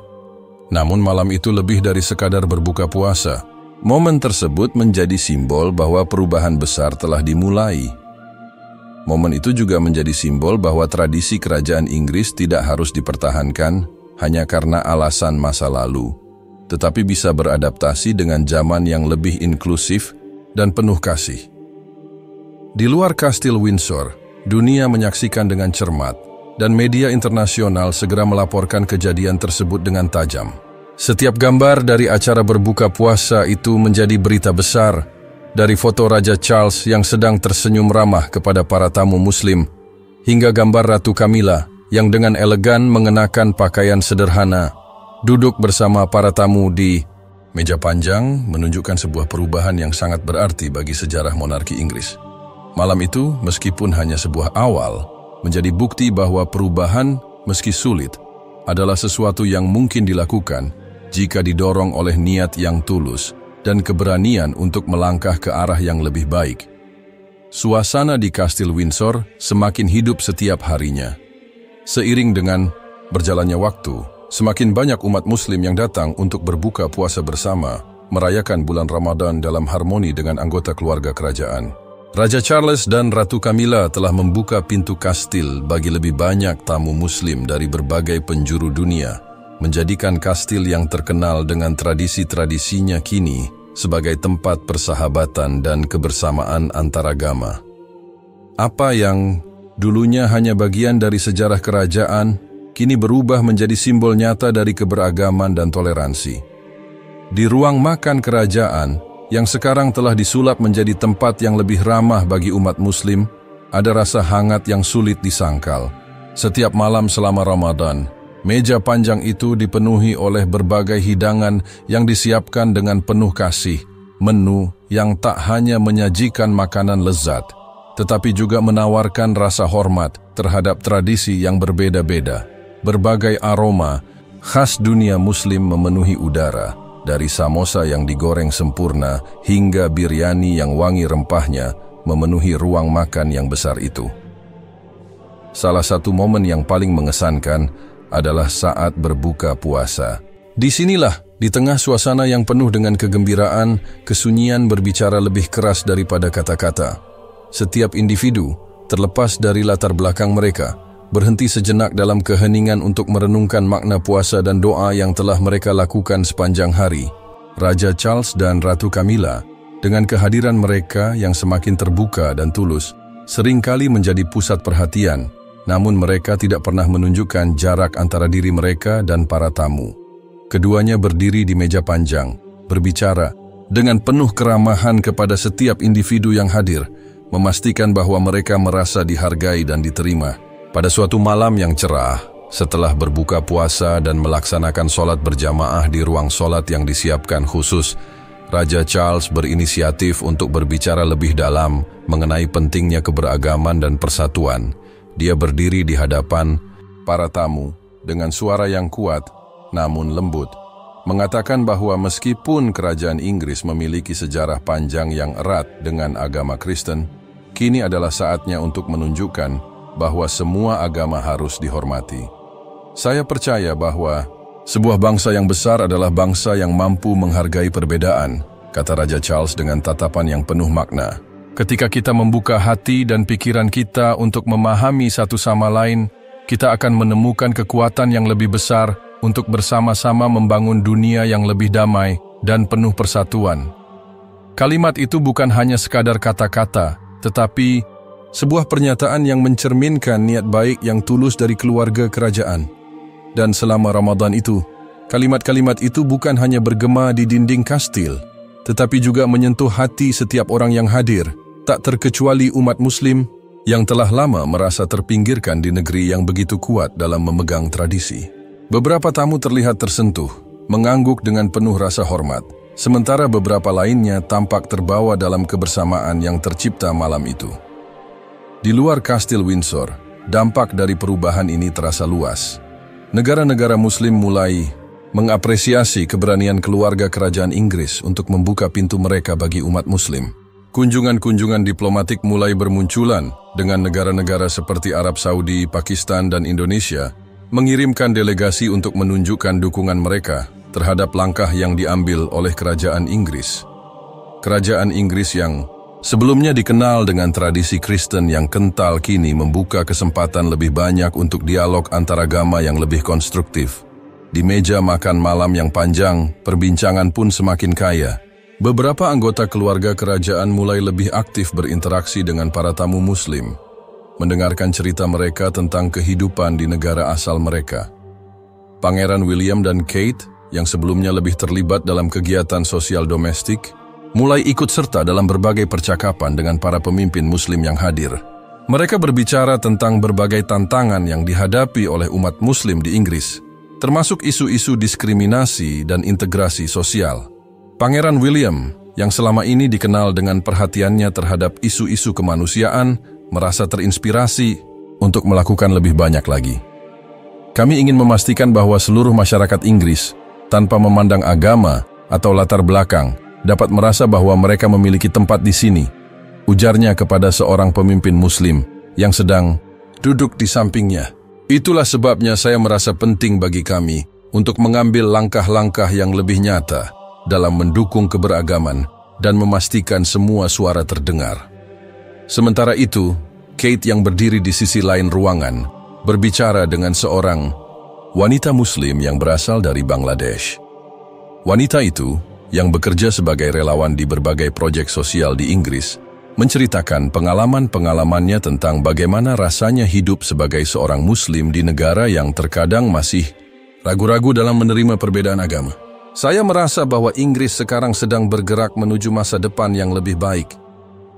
Namun malam itu lebih dari sekadar berbuka puasa. Momen tersebut menjadi simbol bahwa perubahan besar telah dimulai. Momen itu juga menjadi simbol bahwa tradisi kerajaan Inggris tidak harus dipertahankan hanya karena alasan masa lalu, tetapi bisa beradaptasi dengan zaman yang lebih inklusif dan penuh kasih. Di luar Kastil Windsor, dunia menyaksikan dengan cermat, dan media internasional segera melaporkan kejadian tersebut dengan tajam. Setiap gambar dari acara berbuka puasa itu menjadi berita besar, dari foto Raja Charles yang sedang tersenyum ramah kepada para tamu Muslim, hingga gambar Ratu Camilla yang dengan elegan mengenakan pakaian sederhana, duduk bersama para tamu di meja panjang, menunjukkan sebuah perubahan yang sangat berarti bagi sejarah monarki Inggris. Malam itu, meskipun hanya sebuah awal, menjadi bukti bahwa perubahan meski sulit, adalah sesuatu yang mungkin dilakukan jika didorong oleh niat yang tulus dan keberanian untuk melangkah ke arah yang lebih baik. Suasana di Kastil Windsor semakin hidup setiap harinya. Seiring dengan berjalannya waktu, semakin banyak umat Muslim yang datang untuk berbuka puasa bersama, merayakan bulan Ramadan dalam harmoni dengan anggota keluarga kerajaan. Raja Charles dan Ratu Camilla telah membuka pintu kastil bagi lebih banyak tamu Muslim dari berbagai penjuru dunia, menjadikan kastil yang terkenal dengan tradisi-tradisinya kini sebagai tempat persahabatan dan kebersamaan antaragama. Apa yang dulunya hanya bagian dari sejarah kerajaan, kini berubah menjadi simbol nyata dari keberagaman dan toleransi. Di ruang makan kerajaan, yang sekarang telah disulap menjadi tempat yang lebih ramah bagi umat Muslim, ada rasa hangat yang sulit disangkal. Setiap malam selama Ramadan, meja panjang itu dipenuhi oleh berbagai hidangan yang disiapkan dengan penuh kasih, menu yang tak hanya menyajikan makanan lezat, tetapi juga menawarkan rasa hormat terhadap tradisi yang berbeda-beda. Berbagai aroma khas dunia Muslim memenuhi udara, dari samosa yang digoreng sempurna hingga biryani yang wangi rempahnya memenuhi ruang makan yang besar itu. Salah satu momen yang paling mengesankan adalah saat berbuka puasa. Disinilah, di tengah suasana yang penuh dengan kegembiraan, kesunyian berbicara lebih keras daripada kata-kata. Setiap individu, terlepas dari latar belakang mereka, berhenti sejenak dalam keheningan untuk merenungkan makna puasa dan doa yang telah mereka lakukan sepanjang hari. Raja Charles dan Ratu Camilla, dengan kehadiran mereka yang semakin terbuka dan tulus, seringkali menjadi pusat perhatian, namun mereka tidak pernah menunjukkan jarak antara diri mereka dan para tamu. Keduanya berdiri di meja panjang, berbicara dengan penuh keramahan kepada setiap individu yang hadir, memastikan bahwa mereka merasa dihargai dan diterima. Pada suatu malam yang cerah, setelah berbuka puasa dan melaksanakan sholat berjamaah di ruang sholat yang disiapkan khusus, Raja Charles berinisiatif untuk berbicara lebih dalam mengenai pentingnya keberagaman dan persatuan. Dia berdiri di hadapan para tamu dengan suara yang kuat namun lembut, mengatakan bahwa meskipun kerajaan Inggris memiliki sejarah panjang yang erat dengan agama Kristen, kini adalah saatnya untuk menunjukkan bahwa semua agama harus dihormati. Saya percaya bahwa sebuah bangsa yang besar adalah bangsa yang mampu menghargai perbedaan, kata Raja Charles dengan tatapan yang penuh makna. Ketika kita membuka hati dan pikiran kita untuk memahami satu sama lain, kita akan menemukan kekuatan yang lebih besar untuk bersama-sama membangun dunia yang lebih damai dan penuh persatuan. Kalimat itu bukan hanya sekadar kata-kata, tetapi sebuah pernyataan yang mencerminkan niat baik yang tulus dari keluarga kerajaan. Dan selama Ramadan itu, kalimat-kalimat itu bukan hanya bergema di dinding kastil, tetapi juga menyentuh hati setiap orang yang hadir, tak terkecuali umat Muslim yang telah lama merasa terpinggirkan di negeri yang begitu kuat dalam memegang tradisi. Beberapa tamu terlihat tersentuh, mengangguk dengan penuh rasa hormat, sementara beberapa lainnya tampak terbawa dalam kebersamaan yang tercipta malam itu. Di luar Kastil Windsor, dampak dari perubahan ini terasa luas. Negara-negara Muslim mulai mengapresiasi keberanian keluarga kerajaan Inggris untuk membuka pintu mereka bagi umat Muslim. Kunjungan-kunjungan diplomatik mulai bermunculan dengan negara-negara seperti Arab Saudi, Pakistan, dan Indonesia mengirimkan delegasi untuk menunjukkan dukungan mereka terhadap langkah yang diambil oleh kerajaan Inggris. Kerajaan Inggris yang sebelumnya dikenal dengan tradisi Kristen yang kental kini membuka kesempatan lebih banyak untuk dialog antaragama yang lebih konstruktif. Di meja makan malam yang panjang, perbincangan pun semakin kaya. Beberapa anggota keluarga kerajaan mulai lebih aktif berinteraksi dengan para tamu Muslim, mendengarkan cerita mereka tentang kehidupan di negara asal mereka. Pangeran William dan Kate, yang sebelumnya lebih terlibat dalam kegiatan sosial domestik, mulai ikut serta dalam berbagai percakapan dengan para pemimpin Muslim yang hadir. Mereka berbicara tentang berbagai tantangan yang dihadapi oleh umat Muslim di Inggris, termasuk isu-isu diskriminasi dan integrasi sosial. Pangeran William, yang selama ini dikenal dengan perhatiannya terhadap isu-isu kemanusiaan, merasa terinspirasi untuk melakukan lebih banyak lagi. Kami ingin memastikan bahwa seluruh masyarakat Inggris, tanpa memandang agama atau latar belakang, dapat merasa bahwa mereka memiliki tempat di sini, ujarnya kepada seorang pemimpin Muslim yang sedang duduk di sampingnya. Itulah sebabnya saya merasa penting bagi kami untuk mengambil langkah-langkah yang lebih nyata dalam mendukung keberagaman dan memastikan semua suara terdengar. Sementara itu, Kate yang berdiri di sisi lain ruangan berbicara dengan seorang wanita Muslim yang berasal dari Bangladesh. Wanita itu, yang bekerja sebagai relawan di berbagai proyek sosial di Inggris, menceritakan pengalaman-pengalamannya tentang bagaimana rasanya hidup sebagai seorang Muslim di negara yang terkadang masih ragu-ragu dalam menerima perbedaan agama. Saya merasa bahwa Inggris sekarang sedang bergerak menuju masa depan yang lebih baik.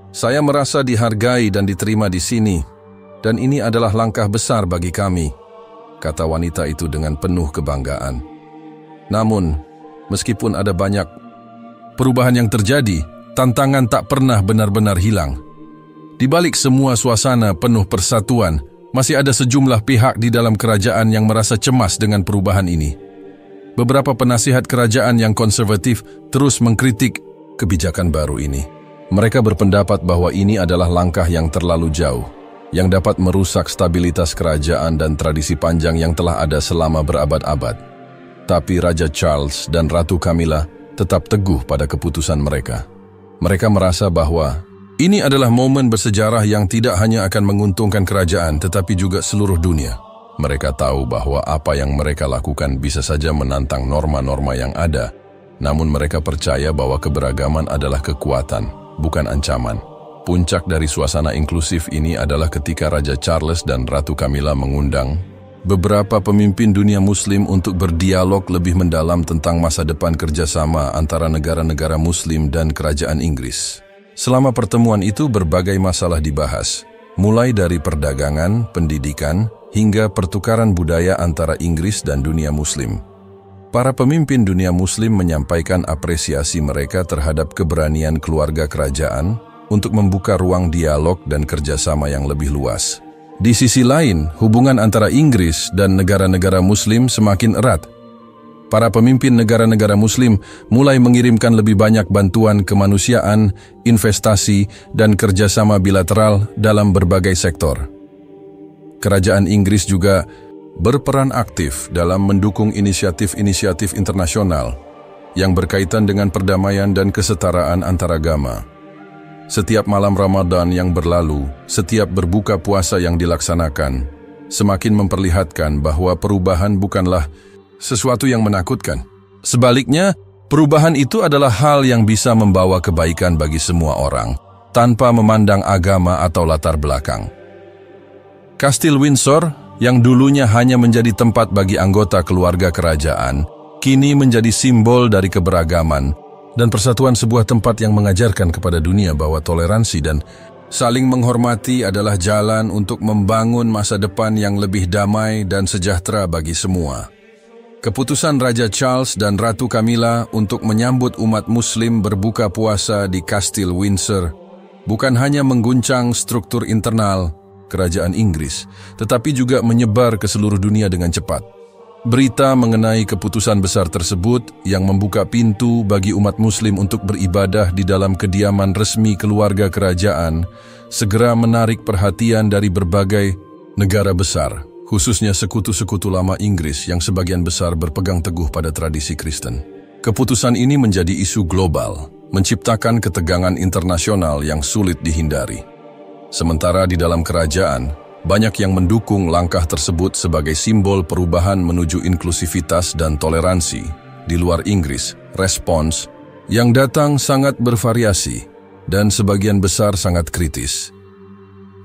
Saya merasa dihargai dan diterima di sini, dan ini adalah langkah besar bagi kami, kata wanita itu dengan penuh kebanggaan. Namun, meskipun ada banyak perubahan yang terjadi, tantangan tak pernah benar-benar hilang. Di balik semua suasana penuh persatuan, masih ada sejumlah pihak di dalam kerajaan yang merasa cemas dengan perubahan ini. Beberapa penasihat kerajaan yang konservatif terus mengkritik kebijakan baru ini. Mereka berpendapat bahwa ini adalah langkah yang terlalu jauh, yang dapat merusak stabilitas kerajaan dan tradisi panjang yang telah ada selama berabad-abad. Tapi Raja Charles dan Ratu Camilla tetap teguh pada keputusan mereka. Mereka merasa bahwa ini adalah momen bersejarah yang tidak hanya akan menguntungkan kerajaan tetapi juga seluruh dunia. Mereka tahu bahwa apa yang mereka lakukan bisa saja menantang norma-norma yang ada, namun mereka percaya bahwa keberagaman adalah kekuatan, bukan ancaman. Puncak dari suasana inklusif ini adalah ketika Raja Charles dan Ratu Camilla mengundang beberapa pemimpin dunia Muslim untuk berdialog lebih mendalam tentang masa depan kerjasama antara negara-negara Muslim dan kerajaan Inggris. Selama pertemuan itu berbagai masalah dibahas, mulai dari perdagangan, pendidikan, hingga pertukaran budaya antara Inggris dan dunia Muslim. Para pemimpin dunia Muslim menyampaikan apresiasi mereka terhadap keberanian keluarga kerajaan untuk membuka ruang dialog dan kerjasama yang lebih luas. Di sisi lain, hubungan antara Inggris dan negara-negara Muslim semakin erat. Para pemimpin negara-negara Muslim mulai mengirimkan lebih banyak bantuan kemanusiaan, investasi, dan kerjasama bilateral dalam berbagai sektor. Kerajaan Inggris juga berperan aktif dalam mendukung inisiatif-inisiatif internasional yang berkaitan dengan perdamaian dan kesetaraan antaragama. Setiap malam Ramadan yang berlalu, setiap berbuka puasa yang dilaksanakan, semakin memperlihatkan bahwa perubahan bukanlah sesuatu yang menakutkan. Sebaliknya, perubahan itu adalah hal yang bisa membawa kebaikan bagi semua orang, tanpa memandang agama atau latar belakang. Kastil Windsor, yang dulunya hanya menjadi tempat bagi anggota keluarga kerajaan, kini menjadi simbol dari keberagaman dan persatuan, sebuah tempat yang mengajarkan kepada dunia bahwa toleransi dan saling menghormati adalah jalan untuk membangun masa depan yang lebih damai dan sejahtera bagi semua. Keputusan Raja Charles dan Ratu Camilla untuk menyambut umat Muslim berbuka puasa di Kastil Windsor bukan hanya mengguncang struktur internal kerajaan Inggris, tetapi juga menyebar ke seluruh dunia dengan cepat. Berita mengenai keputusan besar tersebut yang membuka pintu bagi umat Muslim untuk beribadah di dalam kediaman resmi keluarga kerajaan segera menarik perhatian dari berbagai negara besar, khususnya sekutu-sekutu lama Inggris yang sebagian besar berpegang teguh pada tradisi Kristen. Keputusan ini menjadi isu global, menciptakan ketegangan internasional yang sulit dihindari. Sementara di dalam kerajaan, banyak yang mendukung langkah tersebut sebagai simbol perubahan menuju inklusivitas dan toleransi. Di luar Inggris, respons yang datang sangat bervariasi dan sebagian besar sangat kritis.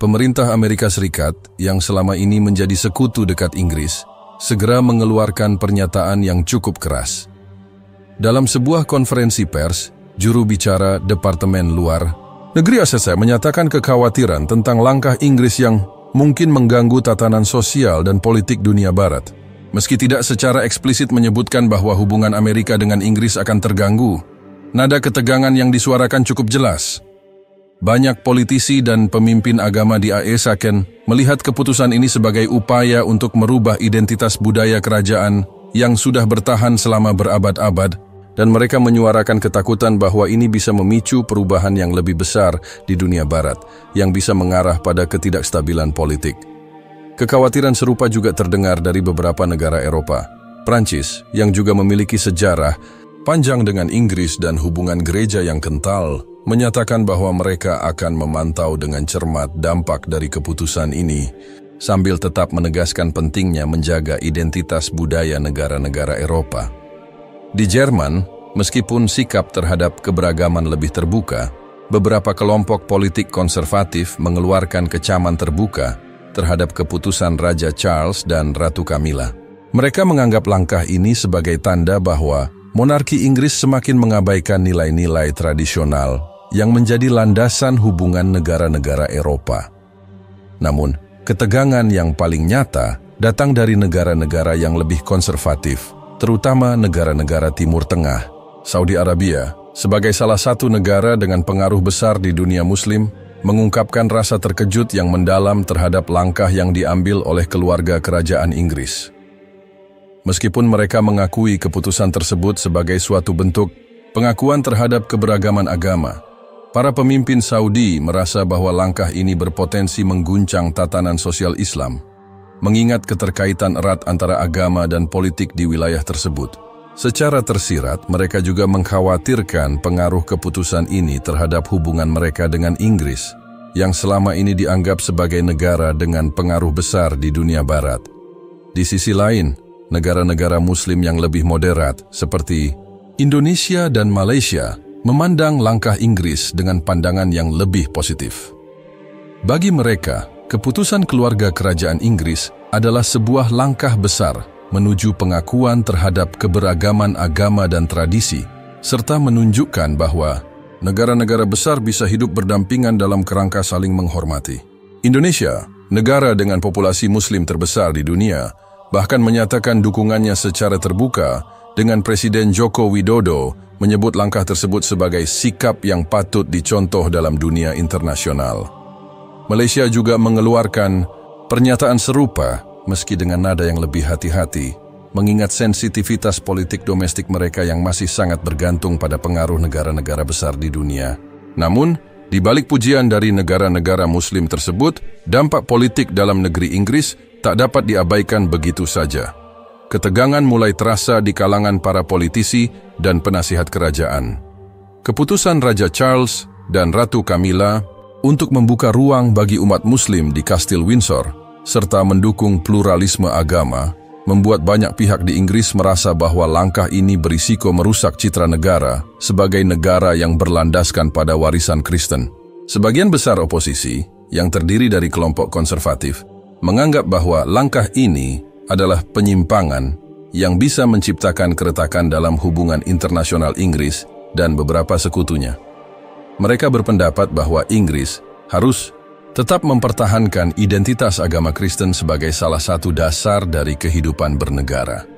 Pemerintah Amerika Serikat yang selama ini menjadi sekutu dekat Inggris segera mengeluarkan pernyataan yang cukup keras. Dalam sebuah konferensi pers, juru bicara Departemen Luar Negeri ACC menyatakan kekhawatiran tentang langkah Inggris yang mungkin mengganggu tatanan sosial dan politik dunia barat. Meski tidak secara eksplisit menyebutkan bahwa hubungan Amerika dengan Inggris akan terganggu, nada ketegangan yang disuarakan cukup jelas. Banyak politisi dan pemimpin agama di AS akan melihat keputusan ini sebagai upaya untuk merubah identitas budaya kerajaan yang sudah bertahan selama berabad-abad, dan mereka menyuarakan ketakutan bahwa ini bisa memicu perubahan yang lebih besar di dunia barat, yang bisa mengarah pada ketidakstabilan politik. Kekhawatiran serupa juga terdengar dari beberapa negara Eropa. Prancis, yang juga memiliki sejarah panjang dengan Inggris dan hubungan gereja yang kental, menyatakan bahwa mereka akan memantau dengan cermat dampak dari keputusan ini, sambil tetap menegaskan pentingnya menjaga identitas budaya negara-negara Eropa. Di Jerman, meskipun sikap terhadap keberagaman lebih terbuka, beberapa kelompok politik konservatif mengeluarkan kecaman terbuka terhadap keputusan Raja Charles dan Ratu Camilla. Mereka menganggap langkah ini sebagai tanda bahwa monarki Inggris semakin mengabaikan nilai-nilai tradisional yang menjadi landasan hubungan negara-negara Eropa. Namun, ketegangan yang paling nyata datang dari negara-negara yang lebih konservatif, terutama negara-negara Timur Tengah. Saudi Arabia, sebagai salah satu negara dengan pengaruh besar di dunia Muslim, mengungkapkan rasa terkejut yang mendalam terhadap langkah yang diambil oleh keluarga kerajaan Inggris. Meskipun mereka mengakui keputusan tersebut sebagai suatu bentuk pengakuan terhadap keberagaman agama, para pemimpin Saudi merasa bahwa langkah ini berpotensi mengguncang tatanan sosial Islam, mengingat keterkaitan erat antara agama dan politik di wilayah tersebut. Secara tersirat, mereka juga mengkhawatirkan pengaruh keputusan ini terhadap hubungan mereka dengan Inggris, yang selama ini dianggap sebagai negara dengan pengaruh besar di dunia barat. Di sisi lain, negara-negara Muslim yang lebih moderat, seperti Indonesia dan Malaysia, memandang langkah Inggris dengan pandangan yang lebih positif. Bagi mereka, keputusan keluarga kerajaan Inggris adalah sebuah langkah besar menuju pengakuan terhadap keberagaman agama dan tradisi, serta menunjukkan bahwa negara-negara besar bisa hidup berdampingan dalam kerangka saling menghormati. Indonesia, negara dengan populasi Muslim terbesar di dunia, bahkan menyatakan dukungannya secara terbuka dengan Presiden Joko Widodo menyebut langkah tersebut sebagai sikap yang patut dicontoh dalam dunia internasional. Malaysia juga mengeluarkan pernyataan serupa meski dengan nada yang lebih hati-hati, mengingat sensitivitas politik domestik mereka yang masih sangat bergantung pada pengaruh negara-negara besar di dunia. Namun, di balik pujian dari negara-negara Muslim tersebut, dampak politik dalam negeri Inggris tak dapat diabaikan begitu saja. Ketegangan mulai terasa di kalangan para politisi dan penasihat kerajaan. Keputusan Raja Charles dan Ratu Camilla untuk membuka ruang bagi umat Muslim di Kastil Windsor serta mendukung pluralisme agama membuat banyak pihak di Inggris merasa bahwa langkah ini berisiko merusak citra negara sebagai negara yang berlandaskan pada warisan Kristen. Sebagian besar oposisi, yang terdiri dari kelompok konservatif, menganggap bahwa langkah ini adalah penyimpangan yang bisa menciptakan keretakan dalam hubungan internasional Inggris dan beberapa sekutunya. Mereka berpendapat bahwa Inggris harus tetap mempertahankan identitas agama Kristen sebagai salah satu dasar dari kehidupan bernegara.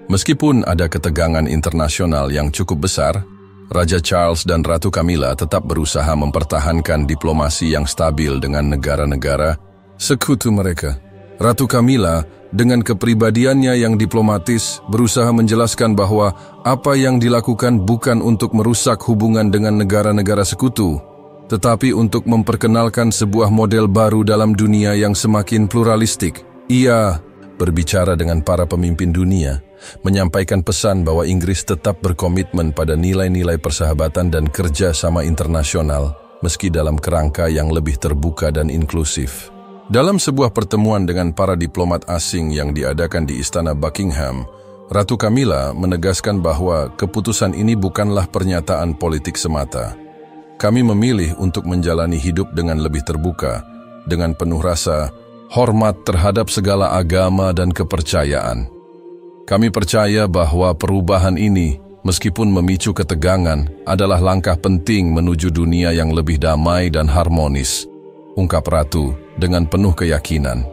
Meskipun ada ketegangan internasional yang cukup besar, Raja Charles dan Ratu Camilla tetap berusaha mempertahankan diplomasi yang stabil dengan negara-negara sekutu mereka. Ratu Camilla, dengan kepribadiannya yang diplomatis, berusaha menjelaskan bahwa apa yang dilakukan bukan untuk merusak hubungan dengan negara-negara sekutu, tetapi untuk memperkenalkan sebuah model baru dalam dunia yang semakin pluralistik. Ia berbicara dengan para pemimpin dunia, menyampaikan pesan bahwa Inggris tetap berkomitmen pada nilai-nilai persahabatan dan kerja sama internasional, meski dalam kerangka yang lebih terbuka dan inklusif. Dalam sebuah pertemuan dengan para diplomat asing yang diadakan di Istana Buckingham, Ratu Camilla menegaskan bahwa keputusan ini bukanlah pernyataan politik semata. Kami memilih untuk menjalani hidup dengan lebih terbuka, dengan penuh rasa hormat terhadap segala agama dan kepercayaan. Kami percaya bahwa perubahan ini, meskipun memicu ketegangan, adalah langkah penting menuju dunia yang lebih damai dan harmonis, ungkap Ratu dengan penuh keyakinan.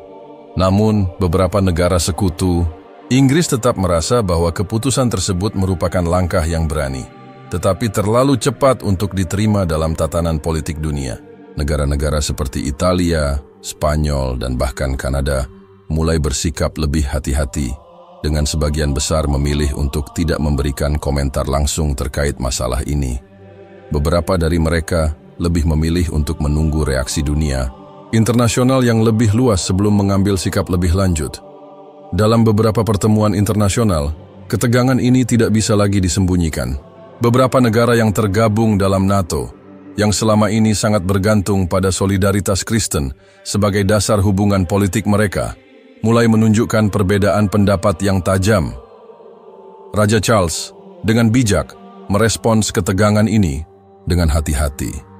Namun, beberapa negara sekutu, Inggris tetap merasa bahwa keputusan tersebut merupakan langkah yang berani. tetapi terlalu cepat untuk diterima dalam tatanan politik dunia. Negara-negara seperti Italia, Spanyol, dan bahkan Kanada mulai bersikap lebih hati-hati, dengan sebagian besar memilih untuk tidak memberikan komentar langsung terkait masalah ini. Beberapa dari mereka lebih memilih untuk menunggu reaksi dunia internasional yang lebih luas sebelum mengambil sikap lebih lanjut. Dalam beberapa pertemuan internasional, ketegangan ini tidak bisa lagi disembunyikan. Beberapa negara yang tergabung dalam NATO, yang selama ini sangat bergantung pada solidaritas Kristen sebagai dasar hubungan politik mereka, mulai menunjukkan perbedaan pendapat yang tajam. Raja Charles dengan bijak merespons ketegangan ini dengan hati-hati.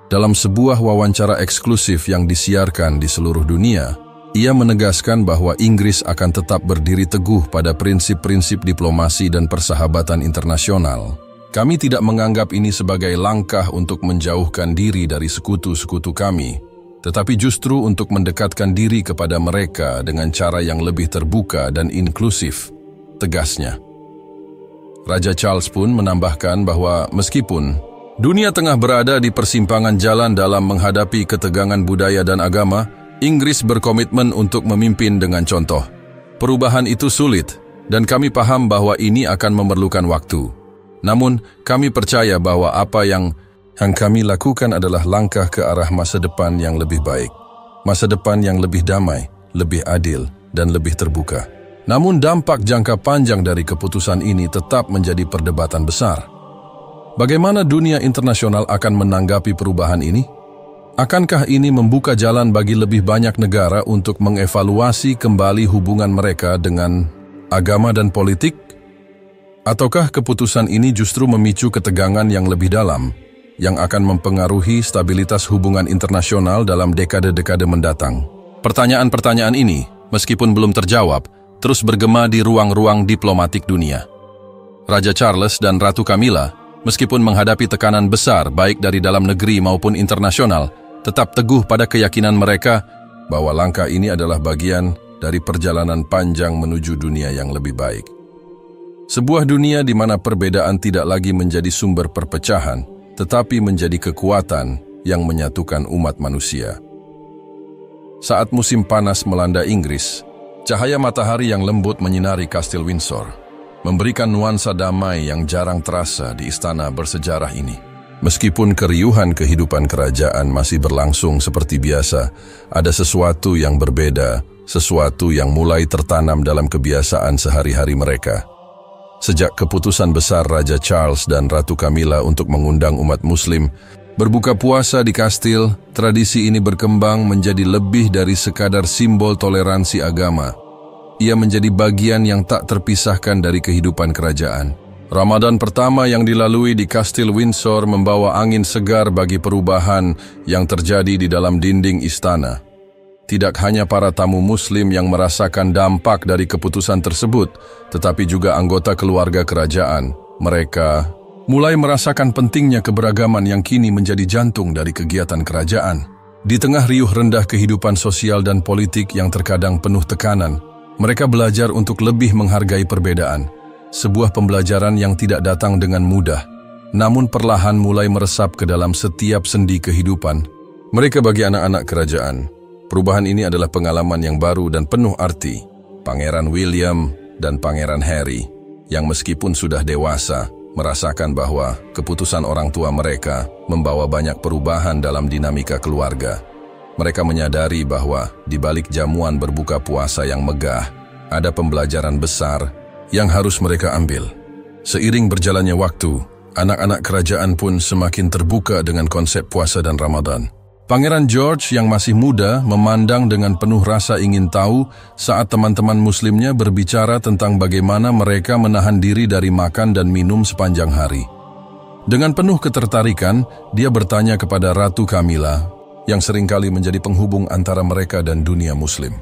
Dalam sebuah wawancara eksklusif yang disiarkan di seluruh dunia, ia menegaskan bahwa Inggris akan tetap berdiri teguh pada prinsip-prinsip diplomasi dan persahabatan internasional. Kami tidak menganggap ini sebagai langkah untuk menjauhkan diri dari sekutu-sekutu kami, tetapi justru untuk mendekatkan diri kepada mereka dengan cara yang lebih terbuka dan inklusif, tegasnya. Raja Charles pun menambahkan bahwa meskipun dunia tengah berada di persimpangan jalan dalam menghadapi ketegangan budaya dan agama, Inggris berkomitmen untuk memimpin dengan contoh. Perubahan itu sulit, dan kami paham bahwa ini akan memerlukan waktu. Namun, kami percaya bahwa apa yang kami lakukan adalah langkah ke arah masa depan yang lebih baik. Masa depan yang lebih damai, lebih adil, dan lebih terbuka. Namun dampak jangka panjang dari keputusan ini tetap menjadi perdebatan besar. Bagaimana dunia internasional akan menanggapi perubahan ini? Akankah ini membuka jalan bagi lebih banyak negara untuk mengevaluasi kembali hubungan mereka dengan agama dan politik? Ataukah keputusan ini justru memicu ketegangan yang lebih dalam, yang akan mempengaruhi stabilitas hubungan internasional dalam dekade-dekade mendatang? Pertanyaan-pertanyaan ini, meskipun belum terjawab, terus bergema di ruang-ruang diplomatik dunia. Raja Charles dan Ratu Camilla, meskipun menghadapi tekanan besar baik dari dalam negeri maupun internasional, tetap teguh pada keyakinan mereka bahwa langkah ini adalah bagian dari perjalanan panjang menuju dunia yang lebih baik. Sebuah dunia di mana perbedaan tidak lagi menjadi sumber perpecahan, tetapi menjadi kekuatan yang menyatukan umat manusia. Saat musim panas melanda Inggris, cahaya matahari yang lembut menyinari Kastil Windsor, memberikan nuansa damai yang jarang terasa di istana bersejarah ini. Meskipun keriuhan kehidupan kerajaan masih berlangsung seperti biasa, ada sesuatu yang berbeda, sesuatu yang mulai tertanam dalam kebiasaan sehari-hari mereka. Sejak keputusan besar Raja Charles dan Ratu Camilla untuk mengundang umat Muslim berbuka puasa di kastil, tradisi ini berkembang menjadi lebih dari sekadar simbol toleransi agama. Ia menjadi bagian yang tak terpisahkan dari kehidupan kerajaan. Ramadan pertama yang dilalui di Kastil Windsor membawa angin segar bagi perubahan yang terjadi di dalam dinding istana. Tidak hanya para tamu Muslim yang merasakan dampak dari keputusan tersebut, tetapi juga anggota keluarga kerajaan. Mereka mulai merasakan pentingnya keberagaman yang kini menjadi jantung dari kegiatan kerajaan. Di tengah riuh rendah kehidupan sosial dan politik yang terkadang penuh tekanan, mereka belajar untuk lebih menghargai perbedaan, sebuah pembelajaran yang tidak datang dengan mudah, namun perlahan mulai meresap ke dalam setiap sendi kehidupan. Mereka bagi anak-anak kerajaan, perubahan ini adalah pengalaman yang baru dan penuh arti. Pangeran William dan Pangeran Harry, yang meskipun sudah dewasa, merasakan bahwa keputusan orang tua mereka membawa banyak perubahan dalam dinamika keluarga. Mereka menyadari bahwa di balik jamuan berbuka puasa yang megah, ada pembelajaran besar yang harus mereka ambil. Seiring berjalannya waktu, anak-anak kerajaan pun semakin terbuka dengan konsep puasa dan Ramadan. Pangeran George yang masih muda memandang dengan penuh rasa ingin tahu saat teman-teman Muslimnya berbicara tentang bagaimana mereka menahan diri dari makan dan minum sepanjang hari. Dengan penuh ketertarikan, dia bertanya kepada Ratu Camilla, yang seringkali menjadi penghubung antara mereka dan dunia Muslim.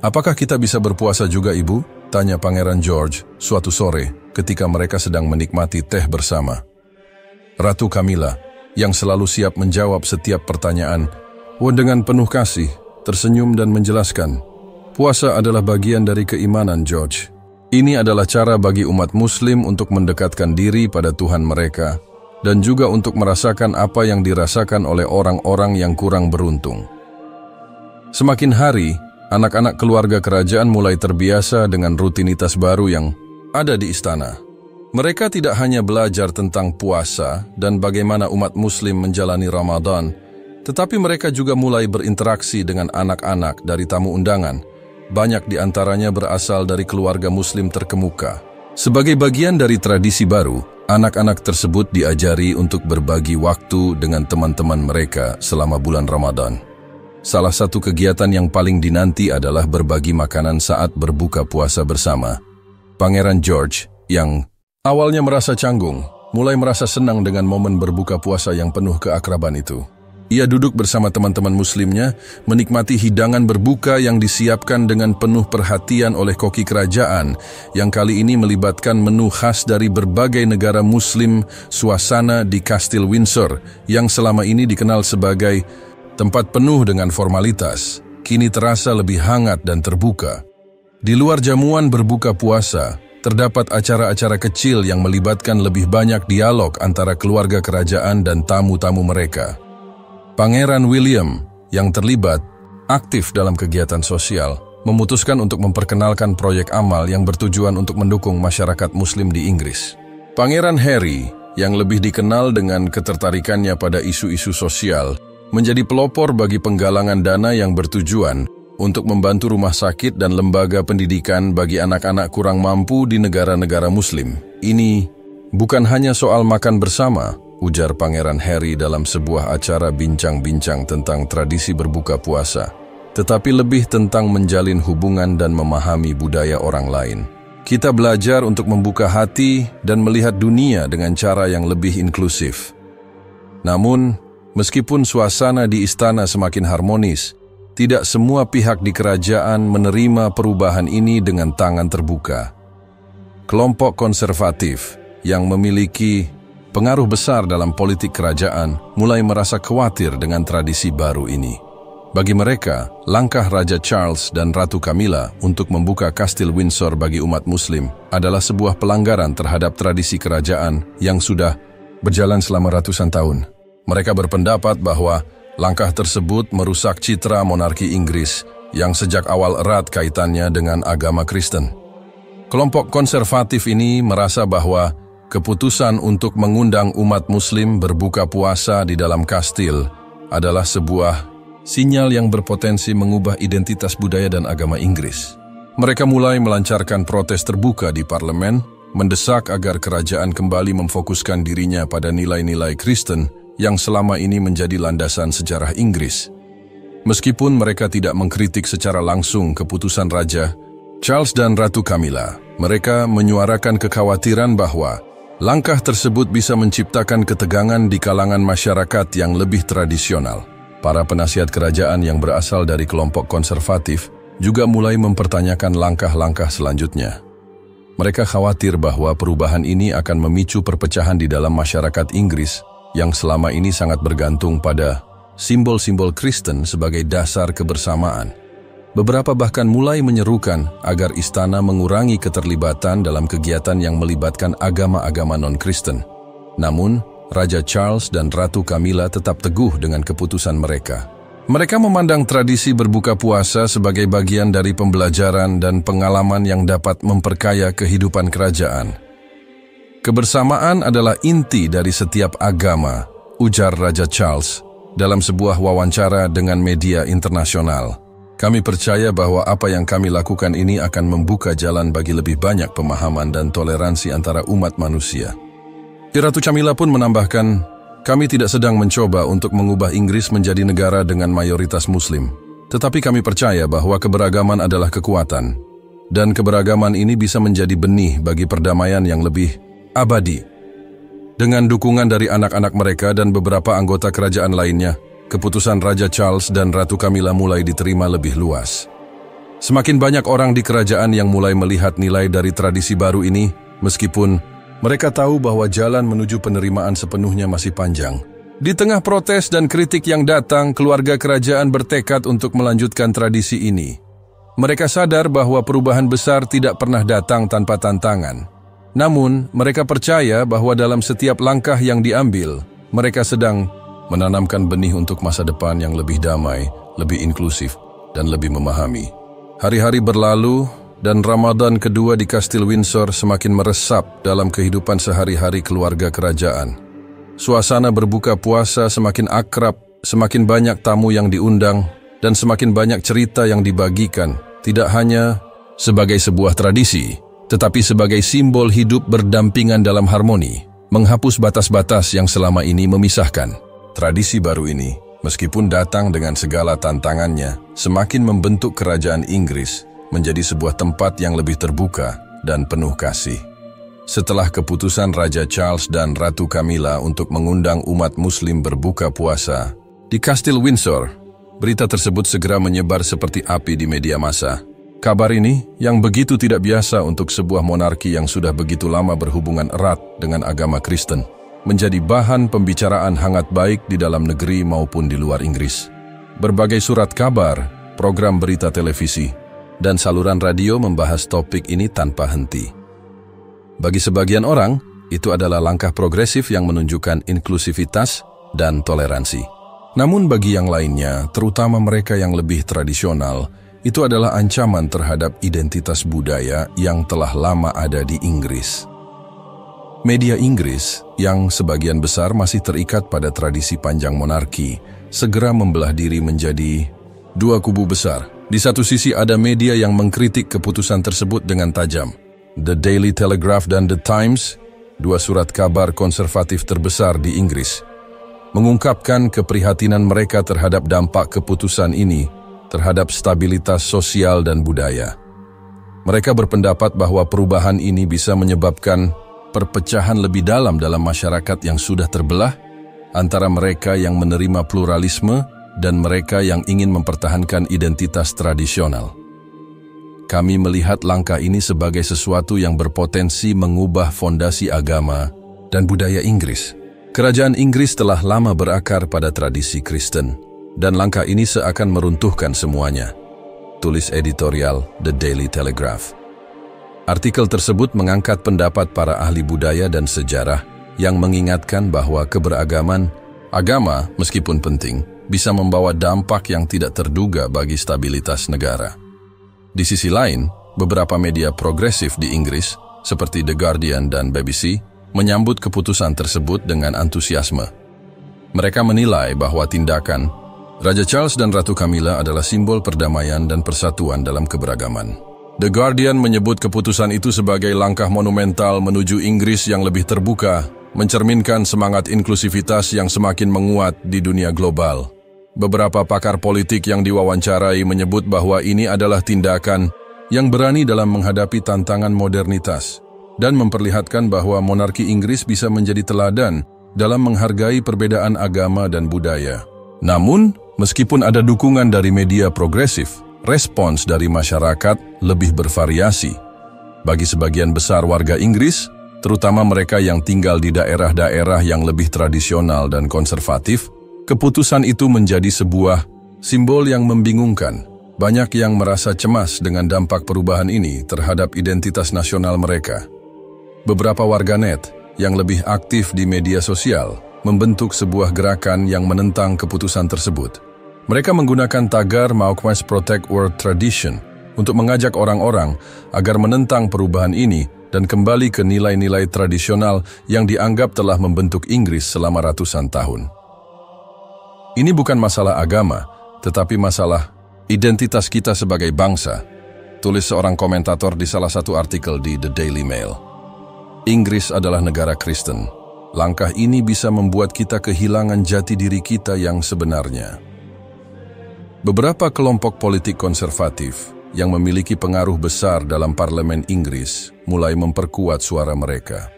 "Apakah kita bisa berpuasa juga, Ibu?" tanya Pangeran George suatu sore ketika mereka sedang menikmati teh bersama. Ratu Camilla, yang selalu siap menjawab setiap pertanyaan, dengan penuh kasih, tersenyum dan menjelaskan, "Puasa adalah bagian dari keimanan, George. Ini adalah cara bagi umat Muslim untuk mendekatkan diri pada Tuhan mereka dan juga untuk merasakan apa yang dirasakan oleh orang-orang yang kurang beruntung. Semakin hari, anak-anak keluarga kerajaan mulai terbiasa dengan rutinitas baru yang ada di istana. Mereka tidak hanya belajar tentang puasa dan bagaimana umat Muslim menjalani Ramadan, tetapi mereka juga mulai berinteraksi dengan anak-anak dari tamu undangan. Banyak di antaranya berasal dari keluarga Muslim terkemuka. Sebagai bagian dari tradisi baru, anak-anak tersebut diajari untuk berbagi waktu dengan teman-teman mereka selama bulan Ramadan. Salah satu kegiatan yang paling dinanti adalah berbagi makanan saat berbuka puasa bersama. Pangeran George, yang awalnya merasa canggung, mulai merasa senang dengan momen berbuka puasa yang penuh keakraban itu. Ia duduk bersama teman-teman Muslimnya, menikmati hidangan berbuka yang disiapkan dengan penuh perhatian oleh koki kerajaan, yang kali ini melibatkan menu khas dari berbagai negara Muslim. Suasana di Kastil Windsor, yang selama ini dikenal sebagai tempat penuh dengan formalitas, kini terasa lebih hangat dan terbuka. Di luar jamuan berbuka puasa, terdapat acara-acara kecil yang melibatkan lebih banyak dialog antara keluarga kerajaan dan tamu-tamu mereka. Pangeran William, yang terlibat aktif dalam kegiatan sosial, memutuskan untuk memperkenalkan proyek amal yang bertujuan untuk mendukung masyarakat Muslim di Inggris. Pangeran Harry, yang lebih dikenal dengan ketertarikannya pada isu-isu sosial, menjadi pelopor bagi penggalangan dana yang bertujuan untuk membantu rumah sakit dan lembaga pendidikan bagi anak-anak kurang mampu di negara-negara Muslim. Ini bukan hanya soal makan bersama, ujar Pangeran Harry dalam sebuah acara bincang-bincang tentang tradisi berbuka puasa, tetapi lebih tentang menjalin hubungan dan memahami budaya orang lain. Kita belajar untuk membuka hati dan melihat dunia dengan cara yang lebih inklusif. Namun, meskipun suasana di istana semakin harmonis, tidak semua pihak di kerajaan menerima perubahan ini dengan tangan terbuka. Kelompok konservatif yang memiliki pengaruh besar dalam politik kerajaan mulai merasa khawatir dengan tradisi baru ini. Bagi mereka, langkah Raja Charles dan Ratu Camilla untuk membuka Kastil Windsor bagi umat Muslim adalah sebuah pelanggaran terhadap tradisi kerajaan yang sudah berjalan selama ratusan tahun. Mereka berpendapat bahwa langkah tersebut merusak citra monarki Inggris yang sejak awal erat kaitannya dengan agama Kristen. Kelompok konservatif ini merasa bahwa keputusan untuk mengundang umat Muslim berbuka puasa di dalam kastil adalah sebuah sinyal yang berpotensi mengubah identitas budaya dan agama Inggris. Mereka mulai melancarkan protes terbuka di parlemen, mendesak agar kerajaan kembali memfokuskan dirinya pada nilai-nilai Kristen yang selama ini menjadi landasan sejarah Inggris. Meskipun mereka tidak mengkritik secara langsung keputusan Raja Charles dan Ratu Camilla, mereka menyuarakan kekhawatiran bahwa langkah tersebut bisa menciptakan ketegangan di kalangan masyarakat yang lebih tradisional. Para penasihat kerajaan yang berasal dari kelompok konservatif juga mulai mempertanyakan langkah-langkah selanjutnya. Mereka khawatir bahwa perubahan ini akan memicu perpecahan di dalam masyarakat Inggris yang selama ini sangat bergantung pada simbol-simbol Kristen sebagai dasar kebersamaan. Beberapa bahkan mulai menyerukan agar istana mengurangi keterlibatan dalam kegiatan yang melibatkan agama-agama non-Kristen. Namun, Raja Charles dan Ratu Camilla tetap teguh dengan keputusan mereka. Mereka memandang tradisi berbuka puasa sebagai bagian dari pembelajaran dan pengalaman yang dapat memperkaya kehidupan kerajaan. Kebersamaan adalah inti dari setiap agama, ujar Raja Charles dalam sebuah wawancara dengan media internasional. Kami percaya bahwa apa yang kami lakukan ini akan membuka jalan bagi lebih banyak pemahaman dan toleransi antara umat manusia. Ratu Camilla pun menambahkan, kami tidak sedang mencoba untuk mengubah Inggris menjadi negara dengan mayoritas Muslim. Tetapi kami percaya bahwa keberagaman adalah kekuatan. Dan keberagaman ini bisa menjadi benih bagi perdamaian yang lebih abadi. Dengan dukungan dari anak-anak mereka dan beberapa anggota kerajaan lainnya, keputusan Raja Charles dan Ratu Camilla mulai diterima lebih luas. Semakin banyak orang di kerajaan yang mulai melihat nilai dari tradisi baru ini, meskipun mereka tahu bahwa jalan menuju penerimaan sepenuhnya masih panjang. Di tengah protes dan kritik yang datang, keluarga kerajaan bertekad untuk melanjutkan tradisi ini. Mereka sadar bahwa perubahan besar tidak pernah datang tanpa tantangan. Namun, mereka percaya bahwa dalam setiap langkah yang diambil, mereka sedang menanamkan benih untuk masa depan yang lebih damai, lebih inklusif, dan lebih memahami. Hari-hari berlalu, dan Ramadan kedua di Kastil Windsor semakin meresap dalam kehidupan sehari-hari keluarga kerajaan. Suasana berbuka puasa semakin akrab, semakin banyak tamu yang diundang, dan semakin banyak cerita yang dibagikan, tidak hanya sebagai sebuah tradisi, tetapi sebagai simbol hidup berdampingan dalam harmoni, menghapus batas-batas yang selama ini memisahkan. Tradisi baru ini, meskipun datang dengan segala tantangannya, semakin membentuk kerajaan Inggris menjadi sebuah tempat yang lebih terbuka dan penuh kasih. Setelah keputusan Raja Charles dan Ratu Camilla untuk mengundang umat Muslim berbuka puasa di Kastil Windsor, berita tersebut segera menyebar seperti api di media massa. Kabar ini, yang begitu tidak biasa untuk sebuah monarki yang sudah begitu lama berhubungan erat dengan agama Kristen, menjadi bahan pembicaraan hangat baik di dalam negeri maupun di luar Inggris. Berbagai surat kabar, program berita televisi, dan saluran radio membahas topik ini tanpa henti. Bagi sebagian orang, itu adalah langkah progresif yang menunjukkan inklusivitas dan toleransi. Namun bagi yang lainnya, terutama mereka yang lebih tradisional, itu adalah ancaman terhadap identitas budaya yang telah lama ada di Inggris. Media Inggris, yang sebagian besar masih terikat pada tradisi panjang monarki, segera membelah diri menjadi dua kubu besar. Di satu sisi ada media yang mengkritik keputusan tersebut dengan tajam. The Daily Telegraph dan The Times, dua surat kabar konservatif terbesar di Inggris, mengungkapkan keprihatinan mereka terhadap dampak keputusan ini terhadap stabilitas sosial dan budaya. Mereka berpendapat bahwa perubahan ini bisa menyebabkan perpecahan lebih dalam masyarakat yang sudah terbelah antara mereka yang menerima pluralisme dan mereka yang ingin mempertahankan identitas tradisional. Kami melihat langkah ini sebagai sesuatu yang berpotensi mengubah fondasi agama dan budaya Inggris. Kerajaan Inggris telah lama berakar pada tradisi Kristen, dan langkah ini seakan meruntuhkan semuanya. Tulis editorial The Daily Telegraph. Artikel tersebut mengangkat pendapat para ahli budaya dan sejarah yang mengingatkan bahwa keberagaman agama, meskipun penting, bisa membawa dampak yang tidak terduga bagi stabilitas negara. Di sisi lain, beberapa media progresif di Inggris, seperti The Guardian dan BBC, menyambut keputusan tersebut dengan antusiasme. Mereka menilai bahwa tindakan Raja Charles dan Ratu Camilla adalah simbol perdamaian dan persatuan dalam keberagaman. The Guardian menyebut keputusan itu sebagai langkah monumental menuju Inggris yang lebih terbuka, mencerminkan semangat inklusivitas yang semakin menguat di dunia global. Beberapa pakar politik yang diwawancarai menyebut bahwa ini adalah tindakan yang berani dalam menghadapi tantangan modernitas dan memperlihatkan bahwa monarki Inggris bisa menjadi teladan dalam menghargai perbedaan agama dan budaya. Namun, meskipun ada dukungan dari media progresif, respons dari masyarakat lebih bervariasi. Bagi sebagian besar warga Inggris, terutama mereka yang tinggal di daerah-daerah yang lebih tradisional dan konservatif, keputusan itu menjadi sebuah simbol yang membingungkan. Banyak yang merasa cemas dengan dampak perubahan ini terhadap identitas nasional mereka. Beberapa warganet yang lebih aktif di media sosial membentuk sebuah gerakan yang menentang keputusan tersebut. Mereka menggunakan tagar Mauquest Protect World Tradition untuk mengajak orang-orang agar menentang perubahan ini dan kembali ke nilai-nilai tradisional yang dianggap telah membentuk Inggris selama ratusan tahun. Ini bukan masalah agama, tetapi masalah identitas kita sebagai bangsa, tulis seorang komentator di salah satu artikel di The Daily Mail. Inggris adalah negara Kristen. Langkah ini bisa membuat kita kehilangan jati diri kita yang sebenarnya. Beberapa kelompok politik konservatif yang memiliki pengaruh besar dalam parlemen Inggris mulai memperkuat suara mereka.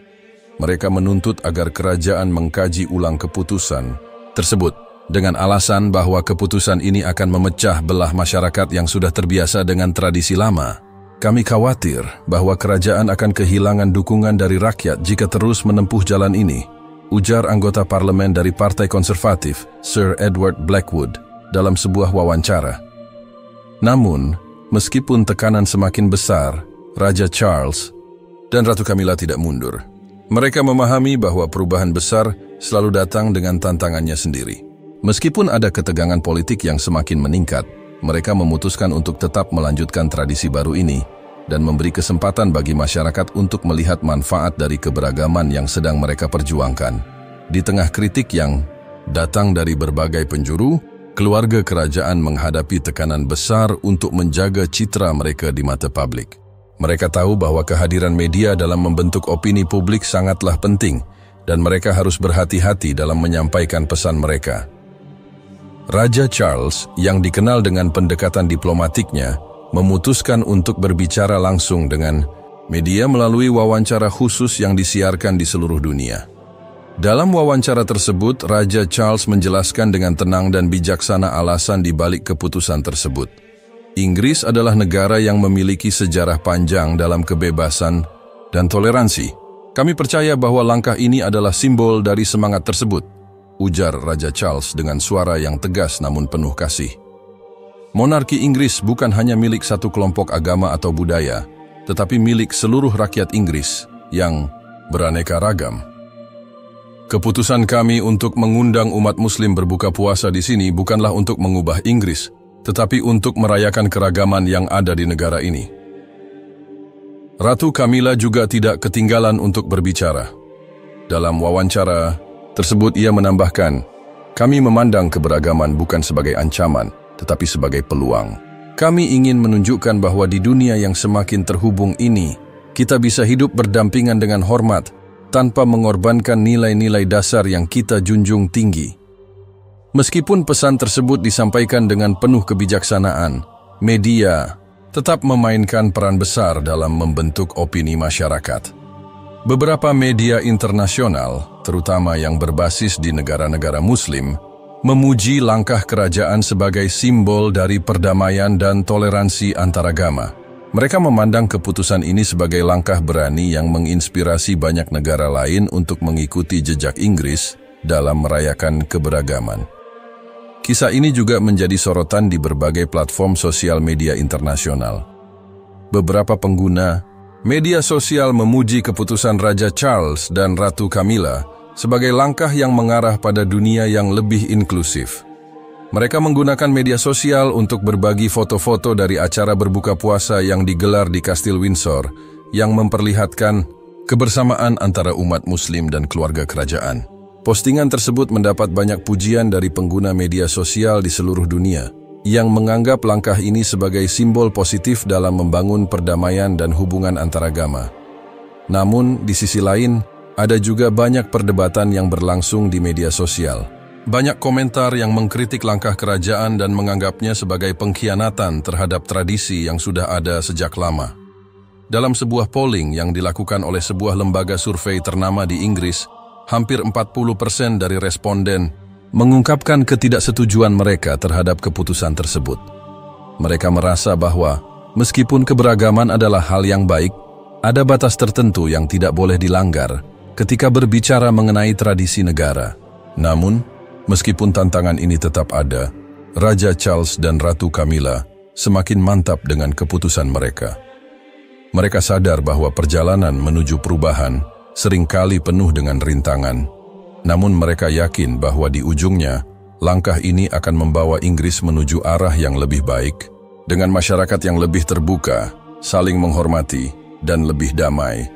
Mereka menuntut agar kerajaan mengkaji ulang keputusan tersebut dengan alasan bahwa keputusan ini akan memecah belah masyarakat yang sudah terbiasa dengan tradisi lama. Kami khawatir bahwa kerajaan akan kehilangan dukungan dari rakyat jika terus menempuh jalan ini, ujar anggota parlemen dari Partai Konservatif, Sir Edward Blackwood, dalam sebuah wawancara. Namun, Meskipun tekanan semakin besar, Raja Charles dan Ratu Camilla tidak mundur. Mereka memahami bahwa perubahan besar selalu datang dengan tantangannya sendiri. Meskipun ada ketegangan politik yang semakin meningkat, mereka memutuskan untuk tetap melanjutkan tradisi baru ini dan memberi kesempatan bagi masyarakat untuk melihat manfaat dari keberagaman yang sedang mereka perjuangkan. Di tengah kritik yang datang dari berbagai penjuru, keluarga kerajaan menghadapi tekanan besar untuk menjaga citra mereka di mata publik. Mereka tahu bahwa kehadiran media dalam membentuk opini publik sangatlah penting, dan mereka harus berhati-hati dalam menyampaikan pesan mereka. Raja Charles, yang dikenal dengan pendekatan diplomatiknya, memutuskan untuk berbicara langsung dengan media melalui wawancara khusus yang disiarkan di seluruh dunia. Dalam wawancara tersebut, Raja Charles menjelaskan dengan tenang dan bijaksana alasan di balik keputusan tersebut. Inggris adalah negara yang memiliki sejarah panjang dalam kebebasan dan toleransi. Kami percaya bahwa langkah ini adalah simbol dari semangat tersebut, ujar Raja Charles dengan suara yang tegas namun penuh kasih. Monarki Inggris bukan hanya milik satu kelompok agama atau budaya, tetapi milik seluruh rakyat Inggris yang beraneka ragam. Keputusan kami untuk mengundang umat Muslim berbuka puasa di sini bukanlah untuk mengubah Inggris, tetapi untuk merayakan keragaman yang ada di negara ini. Ratu Camilla juga tidak ketinggalan untuk berbicara. Dalam wawancara tersebut ia menambahkan, kami memandang keberagaman bukan sebagai ancaman, tetapi sebagai peluang. Kami ingin menunjukkan bahwa di dunia yang semakin terhubung ini, kita bisa hidup berdampingan dengan hormat, tanpa mengorbankan nilai-nilai dasar yang kita junjung tinggi. Meskipun pesan tersebut disampaikan dengan penuh kebijaksanaan, media tetap memainkan peran besar dalam membentuk opini masyarakat. Beberapa media internasional, terutama yang berbasis di negara-negara Muslim, memuji langkah kerajaan sebagai simbol dari perdamaian dan toleransi antaragama. Mereka memandang keputusan ini sebagai langkah berani yang menginspirasi banyak negara lain untuk mengikuti jejak Inggris dalam merayakan keberagaman. Kisah ini juga menjadi sorotan di berbagai platform sosial media internasional. Beberapa pengguna media sosial memuji keputusan Raja Charles dan Ratu Camilla sebagai langkah yang mengarah pada dunia yang lebih inklusif. Mereka menggunakan media sosial untuk berbagi foto-foto dari acara berbuka puasa yang digelar di Kastil Windsor yang memperlihatkan kebersamaan antara umat Muslim dan keluarga kerajaan. Postingan tersebut mendapat banyak pujian dari pengguna media sosial di seluruh dunia yang menganggap langkah ini sebagai simbol positif dalam membangun perdamaian dan hubungan antaragama. Namun, di sisi lain, ada juga banyak perdebatan yang berlangsung di media sosial. Banyak komentar yang mengkritik langkah kerajaan dan menganggapnya sebagai pengkhianatan terhadap tradisi yang sudah ada sejak lama. Dalam sebuah polling yang dilakukan oleh sebuah lembaga survei ternama di Inggris, hampir 40% dari responden mengungkapkan ketidaksetujuan mereka terhadap keputusan tersebut. Mereka merasa bahwa meskipun keberagaman adalah hal yang baik, ada batas tertentu yang tidak boleh dilanggar ketika berbicara mengenai tradisi negara. Namun, meskipun tantangan ini tetap ada, Raja Charles dan Ratu Camilla semakin mantap dengan keputusan mereka. Mereka sadar bahwa perjalanan menuju perubahan seringkali penuh dengan rintangan. Namun mereka yakin bahwa di ujungnya, langkah ini akan membawa Inggris menuju arah yang lebih baik, dengan masyarakat yang lebih terbuka, saling menghormati, dan lebih damai.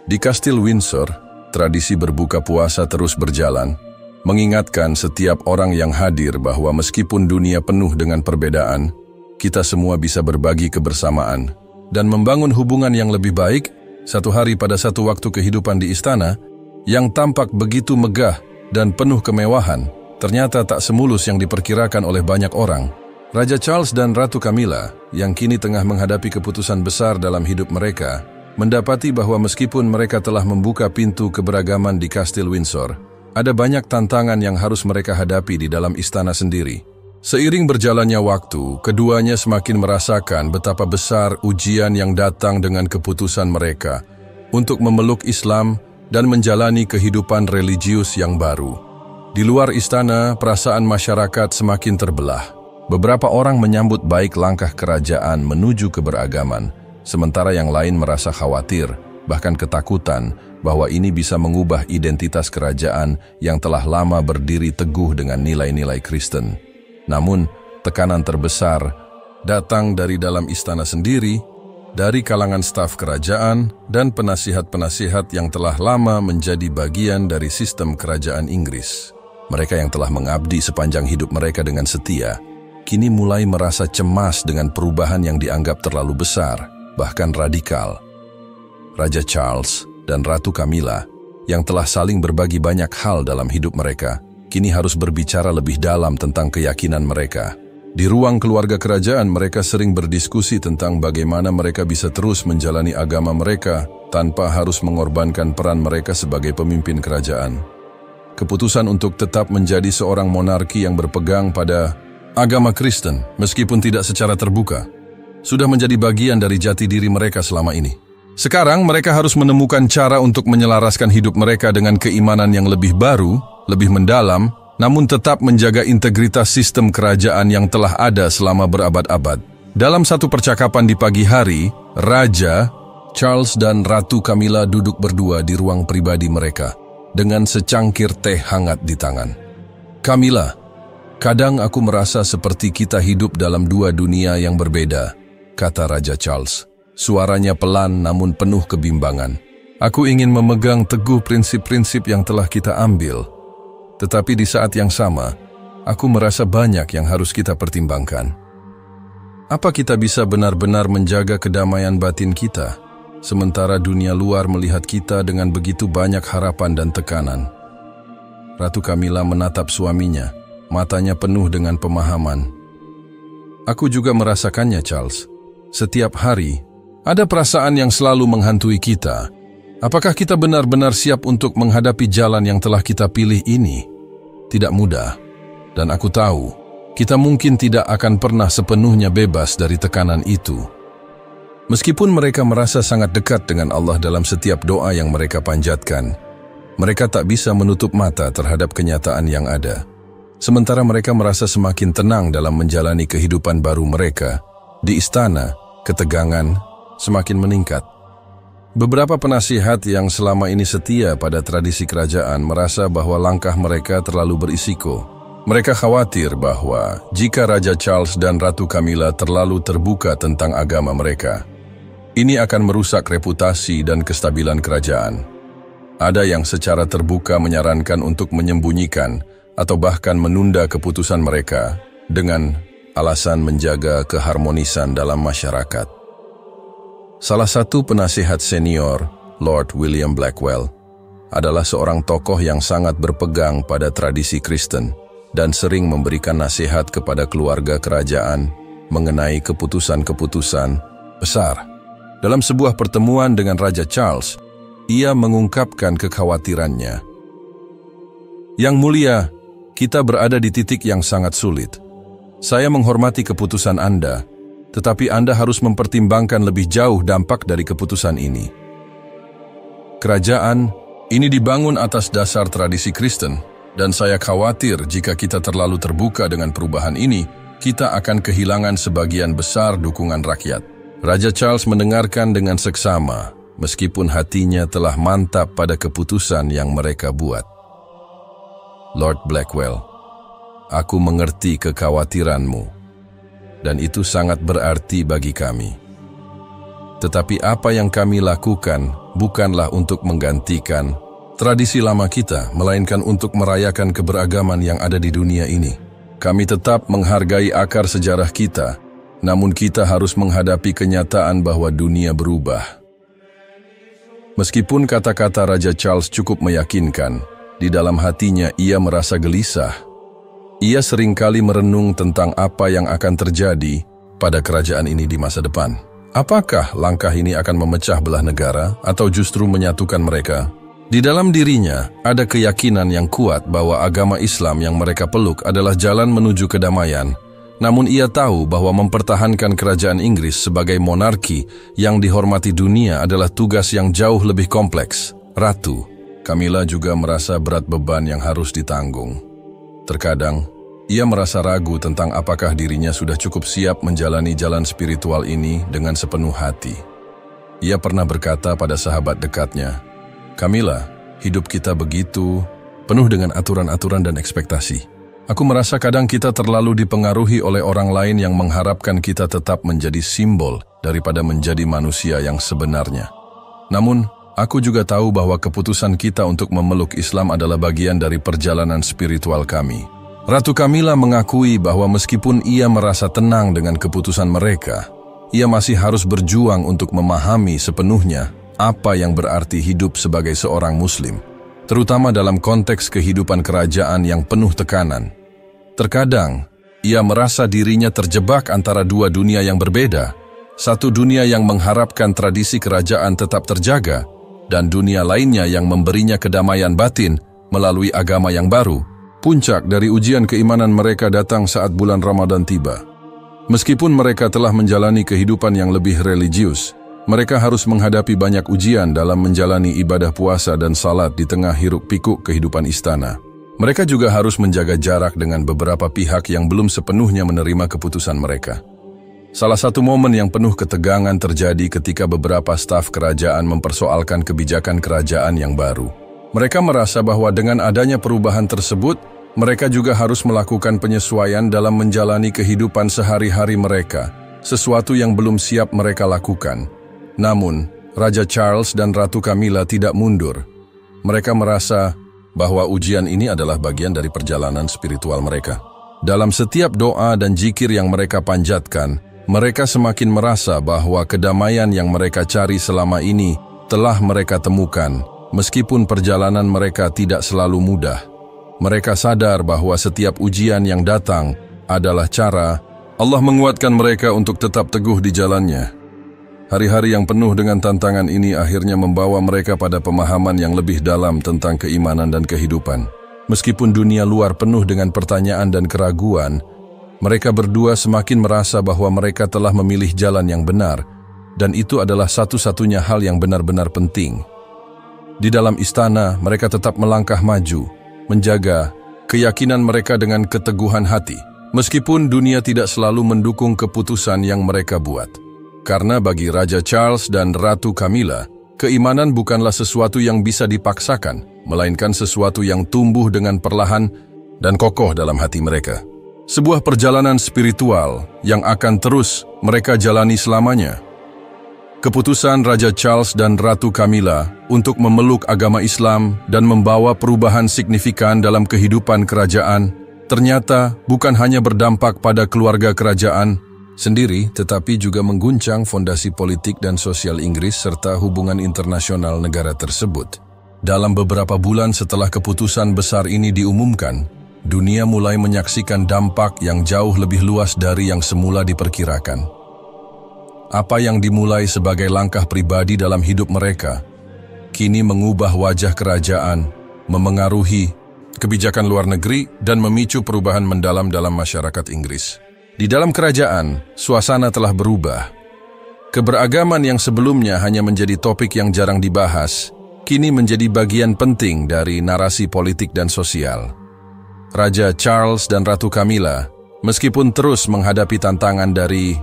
Di Kastil Windsor, tradisi berbuka puasa terus berjalan, mengingatkan setiap orang yang hadir bahwa meskipun dunia penuh dengan perbedaan, kita semua bisa berbagi kebersamaan dan membangun hubungan yang lebih baik. Satu hari pada satu waktu kehidupan di istana, yang tampak begitu megah dan penuh kemewahan, ternyata tak semulus yang diperkirakan oleh banyak orang. Raja Charles dan Ratu Camilla, yang kini tengah menghadapi keputusan besar dalam hidup mereka, mendapati bahwa meskipun mereka telah membuka pintu keberagaman di Kastil Windsor, ada banyak tantangan yang harus mereka hadapi di dalam istana sendiri. Seiring berjalannya waktu, keduanya semakin merasakan betapa besar ujian yang datang dengan keputusan mereka untuk memeluk Islam dan menjalani kehidupan religius yang baru. Di luar istana, perasaan masyarakat semakin terbelah. Beberapa orang menyambut baik langkah kerajaan menuju keberagaman, sementara yang lain merasa khawatir, bahkan ketakutan, bahwa ini bisa mengubah identitas kerajaan yang telah lama berdiri teguh dengan nilai-nilai Kristen. Namun, tekanan terbesar datang dari dalam istana sendiri, dari kalangan staf kerajaan dan penasihat-penasihat yang telah lama menjadi bagian dari sistem kerajaan Inggris. Mereka yang telah mengabdi sepanjang hidup mereka dengan setia, kini mulai merasa cemas dengan perubahan yang dianggap terlalu besar, bahkan radikal. Raja Charles dan Ratu Camilla, yang telah saling berbagi banyak hal dalam hidup mereka, kini harus berbicara lebih dalam tentang keyakinan mereka. Di ruang keluarga kerajaan, mereka sering berdiskusi tentang bagaimana mereka bisa terus menjalani agama mereka tanpa harus mengorbankan peran mereka sebagai pemimpin kerajaan. Keputusan untuk tetap menjadi seorang monarki yang berpegang pada agama Kristen, meskipun tidak secara terbuka, sudah menjadi bagian dari jati diri mereka selama ini. Sekarang mereka harus menemukan cara untuk menyelaraskan hidup mereka dengan keimanan yang lebih baru, lebih mendalam, namun tetap menjaga integritas sistem kerajaan yang telah ada selama berabad-abad. Dalam satu percakapan di pagi hari, Raja Charles dan Ratu Camilla duduk berdua di ruang pribadi mereka, dengan secangkir teh hangat di tangan. "Camilla, kadang aku merasa seperti kita hidup dalam dua dunia yang berbeda," kata Raja Charles. Suaranya pelan namun penuh kebimbangan. "Aku ingin memegang teguh prinsip-prinsip yang telah kita ambil. Tetapi di saat yang sama, aku merasa banyak yang harus kita pertimbangkan. Apa kita bisa benar-benar menjaga kedamaian batin kita, sementara dunia luar melihat kita dengan begitu banyak harapan dan tekanan?" Ratu Camilla menatap suaminya, matanya penuh dengan pemahaman. "Aku juga merasakannya, Charles. Setiap hari, ada perasaan yang selalu menghantui kita. Apakah kita benar-benar siap untuk menghadapi jalan yang telah kita pilih ini? Tidak mudah, dan aku tahu, kita mungkin tidak akan pernah sepenuhnya bebas dari tekanan itu." Meskipun mereka merasa sangat dekat dengan Allah dalam setiap doa yang mereka panjatkan, mereka tak bisa menutup mata terhadap kenyataan yang ada. Sementara mereka merasa semakin tenang dalam menjalani kehidupan baru mereka, di istana, ketegangan semakin meningkat. Beberapa penasihat yang selama ini setia pada tradisi kerajaan merasa bahwa langkah mereka terlalu berisiko. Mereka khawatir bahwa jika Raja Charles dan Ratu Camilla terlalu terbuka tentang agama mereka, ini akan merusak reputasi dan kestabilan kerajaan. Ada yang secara terbuka menyarankan untuk menyembunyikan atau bahkan menunda keputusan mereka dengan alasan menjaga keharmonisan dalam masyarakat. Salah satu penasihat senior, Lord William Blackwell, adalah seorang tokoh yang sangat berpegang pada tradisi Kristen dan sering memberikan nasihat kepada keluarga kerajaan mengenai keputusan-keputusan besar. Dalam sebuah pertemuan dengan Raja Charles, ia mengungkapkan kekhawatirannya. "Yang mulia, kita berada di titik yang sangat sulit. Saya menghormati keputusan Anda, tetapi Anda harus mempertimbangkan lebih jauh dampak dari keputusan ini. Kerajaan ini dibangun atas dasar tradisi Kristen, dan saya khawatir jika kita terlalu terbuka dengan perubahan ini, kita akan kehilangan sebagian besar dukungan rakyat." Raja Charles mendengarkan dengan seksama, meskipun hatinya telah mantap pada keputusan yang mereka buat. "Lord Blackwell, aku mengerti kekhawatiranmu, dan itu sangat berarti bagi kami. Tetapi apa yang kami lakukan bukanlah untuk menggantikan tradisi lama kita, melainkan untuk merayakan keberagaman yang ada di dunia ini. Kami tetap menghargai akar sejarah kita, namun kita harus menghadapi kenyataan bahwa dunia berubah." Meskipun kata-kata Raja Charles cukup meyakinkan, di dalam hatinya ia merasa gelisah. Ia seringkali merenung tentang apa yang akan terjadi pada kerajaan ini di masa depan. Apakah langkah ini akan memecah belah negara atau justru menyatukan mereka? Di dalam dirinya ada keyakinan yang kuat bahwa agama Islam yang mereka peluk adalah jalan menuju kedamaian. Namun ia tahu bahwa mempertahankan kerajaan Inggris sebagai monarki yang dihormati dunia adalah tugas yang jauh lebih kompleks. Ratu Camilla juga merasa berat beban yang harus ditanggung. Terkadang, Ia merasa ragu tentang apakah dirinya sudah cukup siap menjalani jalan spiritual ini dengan sepenuh hati. Ia pernah berkata pada sahabat dekatnya, "Camilla, hidup kita begitu penuh dengan aturan-aturan dan ekspektasi. Aku merasa kadang kita terlalu dipengaruhi oleh orang lain yang mengharapkan kita tetap menjadi simbol daripada menjadi manusia yang sebenarnya. Namun, aku juga tahu bahwa keputusan kita untuk memeluk Islam adalah bagian dari perjalanan spiritual kami." Ratu Camilla mengakui bahwa meskipun ia merasa tenang dengan keputusan mereka, ia masih harus berjuang untuk memahami sepenuhnya apa yang berarti hidup sebagai seorang Muslim, terutama dalam konteks kehidupan kerajaan yang penuh tekanan. Terkadang, ia merasa dirinya terjebak antara dua dunia yang berbeda, satu dunia yang mengharapkan tradisi kerajaan tetap terjaga, dan dunia lainnya yang memberinya kedamaian batin melalui agama yang baru. Puncak dari ujian keimanan mereka datang saat bulan Ramadan tiba. Meskipun mereka telah menjalani kehidupan yang lebih religius, mereka harus menghadapi banyak ujian dalam menjalani ibadah puasa dan salat di tengah hiruk-pikuk kehidupan istana. Mereka juga harus menjaga jarak dengan beberapa pihak yang belum sepenuhnya menerima keputusan mereka. Salah satu momen yang penuh ketegangan terjadi ketika beberapa staf kerajaan mempersoalkan kebijakan kerajaan yang baru. Mereka merasa bahwa dengan adanya perubahan tersebut, mereka juga harus melakukan penyesuaian dalam menjalani kehidupan sehari-hari mereka, sesuatu yang belum siap mereka lakukan. Namun, Raja Charles dan Ratu Camilla tidak mundur. Mereka merasa bahwa ujian ini adalah bagian dari perjalanan spiritual mereka. Dalam setiap doa dan zikir yang mereka panjatkan, mereka semakin merasa bahwa kedamaian yang mereka cari selama ini telah mereka temukan. Meskipun perjalanan mereka tidak selalu mudah, mereka sadar bahwa setiap ujian yang datang adalah cara Allah menguatkan mereka untuk tetap teguh di jalannya. Hari-hari yang penuh dengan tantangan ini akhirnya membawa mereka pada pemahaman yang lebih dalam tentang keimanan dan kehidupan. Meskipun dunia luar penuh dengan pertanyaan dan keraguan, mereka berdua semakin merasa bahwa mereka telah memilih jalan yang benar, dan itu adalah satu-satunya hal yang benar-benar penting. Di dalam istana, mereka tetap melangkah maju, menjaga keyakinan mereka dengan keteguhan hati, meskipun dunia tidak selalu mendukung keputusan yang mereka buat. Karena bagi Raja Charles dan Ratu Camilla, keimanan bukanlah sesuatu yang bisa dipaksakan, melainkan sesuatu yang tumbuh dengan perlahan dan kokoh dalam hati mereka. Sebuah perjalanan spiritual yang akan terus mereka jalani selamanya. Keputusan Raja Charles dan Ratu Camilla untuk memeluk agama Islam dan membawa perubahan signifikan dalam kehidupan kerajaan ternyata bukan hanya berdampak pada keluarga kerajaan sendiri, tetapi juga mengguncang fondasi politik dan sosial Inggris serta hubungan internasional negara tersebut. Dalam beberapa bulan setelah keputusan besar ini diumumkan, dunia mulai menyaksikan dampak yang jauh lebih luas dari yang semula diperkirakan. Apa yang dimulai sebagai langkah pribadi dalam hidup mereka, kini mengubah wajah kerajaan, memengaruhi kebijakan luar negeri, dan memicu perubahan mendalam dalam masyarakat Inggris. Di dalam kerajaan, suasana telah berubah. Keberagaman yang sebelumnya hanya menjadi topik yang jarang dibahas, kini menjadi bagian penting dari narasi politik dan sosial. Raja Charles dan Ratu Camilla, meskipun terus menghadapi tantangan dari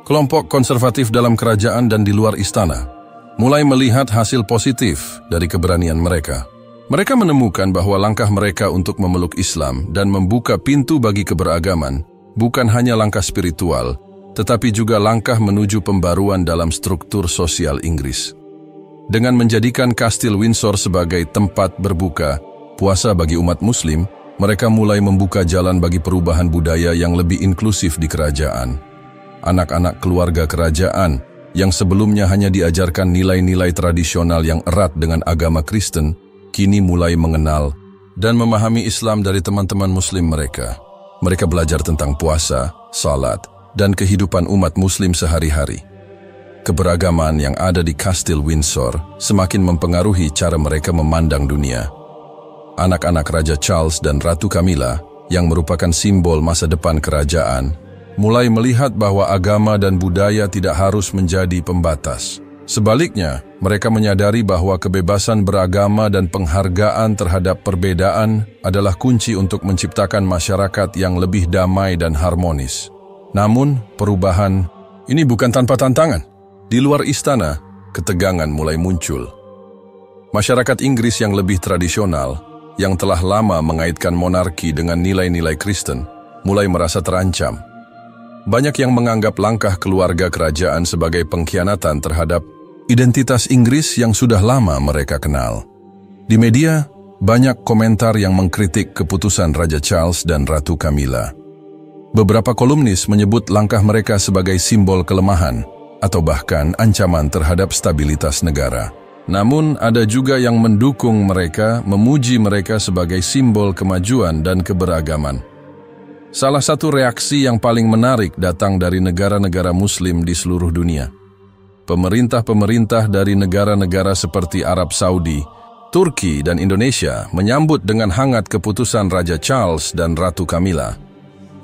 kelompok konservatif dalam kerajaan dan di luar istana, mulai melihat hasil positif dari keberanian mereka. Mereka menemukan bahwa langkah mereka untuk memeluk Islam dan membuka pintu bagi keberagaman bukan hanya langkah spiritual, tetapi juga langkah menuju pembaruan dalam struktur sosial Inggris. Dengan menjadikan Kastil Windsor sebagai tempat berbuka puasa bagi umat Muslim, mereka mulai membuka jalan bagi perubahan budaya yang lebih inklusif di kerajaan. Anak-anak keluarga kerajaan yang sebelumnya hanya diajarkan nilai-nilai tradisional yang erat dengan agama Kristen, kini mulai mengenal dan memahami Islam dari teman-teman Muslim mereka. Mereka belajar tentang puasa, salat, dan kehidupan umat Muslim sehari-hari. Keberagaman yang ada di Kastil Windsor semakin mempengaruhi cara mereka memandang dunia. Anak-anak Raja Charles dan Ratu Camilla, yang merupakan simbol masa depan kerajaan, mulai melihat bahwa agama dan budaya tidak harus menjadi pembatas. Sebaliknya, mereka menyadari bahwa kebebasan beragama dan penghargaan terhadap perbedaan adalah kunci untuk menciptakan masyarakat yang lebih damai dan harmonis. Namun, perubahan ini bukan tanpa tantangan. Di luar istana, ketegangan mulai muncul. Masyarakat Inggris yang lebih tradisional, yang telah lama mengaitkan monarki dengan nilai-nilai Kristen, mulai merasa terancam. Banyak yang menganggap langkah keluarga kerajaan sebagai pengkhianatan terhadap identitas Inggris yang sudah lama mereka kenal. Di media, banyak komentar yang mengkritik keputusan Raja Charles dan Ratu Camilla. Beberapa kolumnis menyebut langkah mereka sebagai simbol kelemahan atau bahkan ancaman terhadap stabilitas negara. Namun, ada juga yang mendukung mereka, memuji mereka sebagai simbol kemajuan dan keberagaman. Salah satu reaksi yang paling menarik datang dari negara-negara Muslim di seluruh dunia. Pemerintah-pemerintah dari negara-negara seperti Arab Saudi, Turki, dan Indonesia menyambut dengan hangat keputusan Raja Charles dan Ratu Camilla.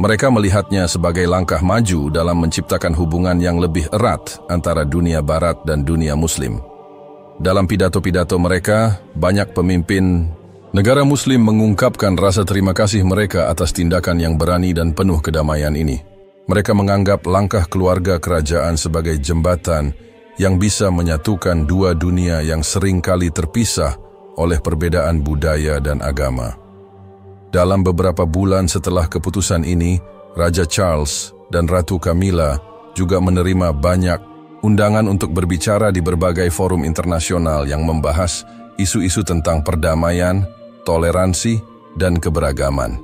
Mereka melihatnya sebagai langkah maju dalam menciptakan hubungan yang lebih erat antara dunia Barat dan dunia Muslim. Dalam pidato-pidato mereka, banyak pemimpin negara Muslim mengungkapkan rasa terima kasih mereka atas tindakan yang berani dan penuh kedamaian ini. Mereka menganggap langkah keluarga kerajaan sebagai jembatan yang bisa menyatukan dua dunia yang seringkali terpisah oleh perbedaan budaya dan agama. Dalam beberapa bulan setelah keputusan ini, Raja Charles dan Ratu Camilla juga menerima banyak undangan untuk berbicara di berbagai forum internasional yang membahas isu-isu tentang perdamaian, toleransi, dan keberagaman.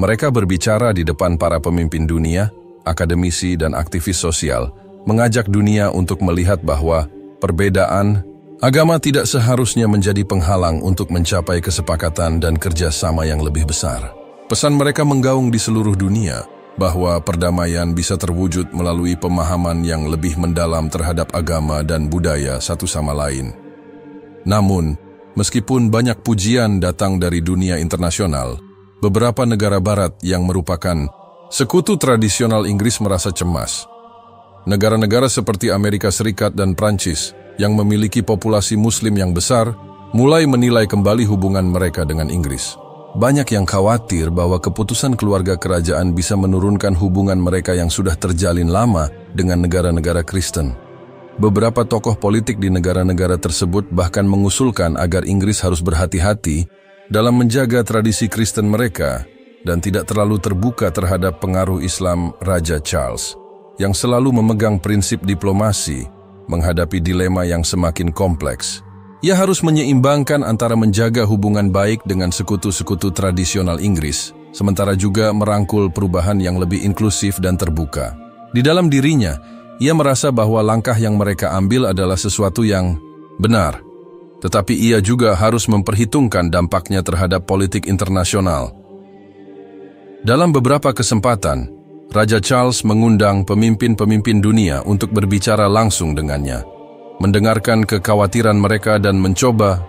Mereka berbicara di depan para pemimpin dunia, akademisi, dan aktivis sosial, mengajak dunia untuk melihat bahwa perbedaan agama tidak seharusnya menjadi penghalang untuk mencapai kesepakatan dan kerjasama yang lebih besar. Pesan mereka menggaung di seluruh dunia bahwa perdamaian bisa terwujud melalui pemahaman yang lebih mendalam terhadap agama dan budaya satu sama lain. Namun, meskipun banyak pujian datang dari dunia internasional, beberapa negara barat yang merupakan sekutu tradisional Inggris merasa cemas. Negara-negara seperti Amerika Serikat dan Prancis yang memiliki populasi Muslim yang besar mulai menilai kembali hubungan mereka dengan Inggris. Banyak yang khawatir bahwa keputusan keluarga kerajaan bisa menurunkan hubungan mereka yang sudah terjalin lama dengan negara-negara Kristen. Beberapa tokoh politik di negara-negara tersebut bahkan mengusulkan agar Inggris harus berhati-hati dalam menjaga tradisi Kristen mereka dan tidak terlalu terbuka terhadap pengaruh Islam Raja Charles, yang selalu memegang prinsip diplomasi menghadapi dilema yang semakin kompleks. Ia harus menyeimbangkan antara menjaga hubungan baik dengan sekutu-sekutu tradisional Inggris, sementara juga merangkul perubahan yang lebih inklusif dan terbuka. Di dalam dirinya, ia merasa bahwa langkah yang mereka ambil adalah sesuatu yang benar, tetapi ia juga harus memperhitungkan dampaknya terhadap politik internasional. Dalam beberapa kesempatan, Raja Charles mengundang pemimpin-pemimpin dunia untuk berbicara langsung dengannya, mendengarkan kekhawatiran mereka dan mencoba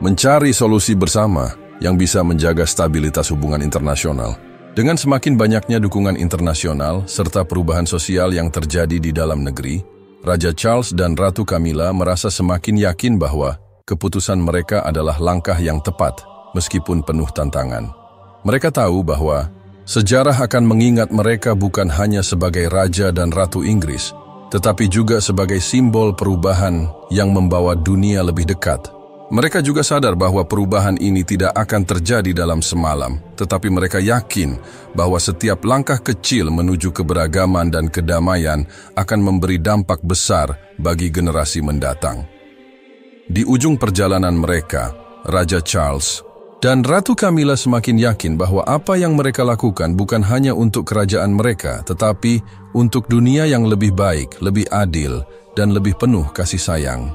mencari solusi bersama yang bisa menjaga stabilitas hubungan internasional. Dengan semakin banyaknya dukungan internasional serta perubahan sosial yang terjadi di dalam negeri, Raja Charles dan Ratu Camilla merasa semakin yakin bahwa keputusan mereka adalah langkah yang tepat meskipun penuh tantangan. Mereka tahu bahwa sejarah akan mengingat mereka bukan hanya sebagai Raja dan Ratu Inggris, tetapi juga sebagai simbol perubahan yang membawa dunia lebih dekat. Mereka juga sadar bahwa perubahan ini tidak akan terjadi dalam semalam, tetapi mereka yakin bahwa setiap langkah kecil menuju keberagaman dan kedamaian akan memberi dampak besar bagi generasi mendatang. Di ujung perjalanan mereka, Raja Charles dan Ratu Camilla semakin yakin bahwa apa yang mereka lakukan bukan hanya untuk kerajaan mereka, tetapi untuk dunia yang lebih baik, lebih adil, dan lebih penuh kasih sayang.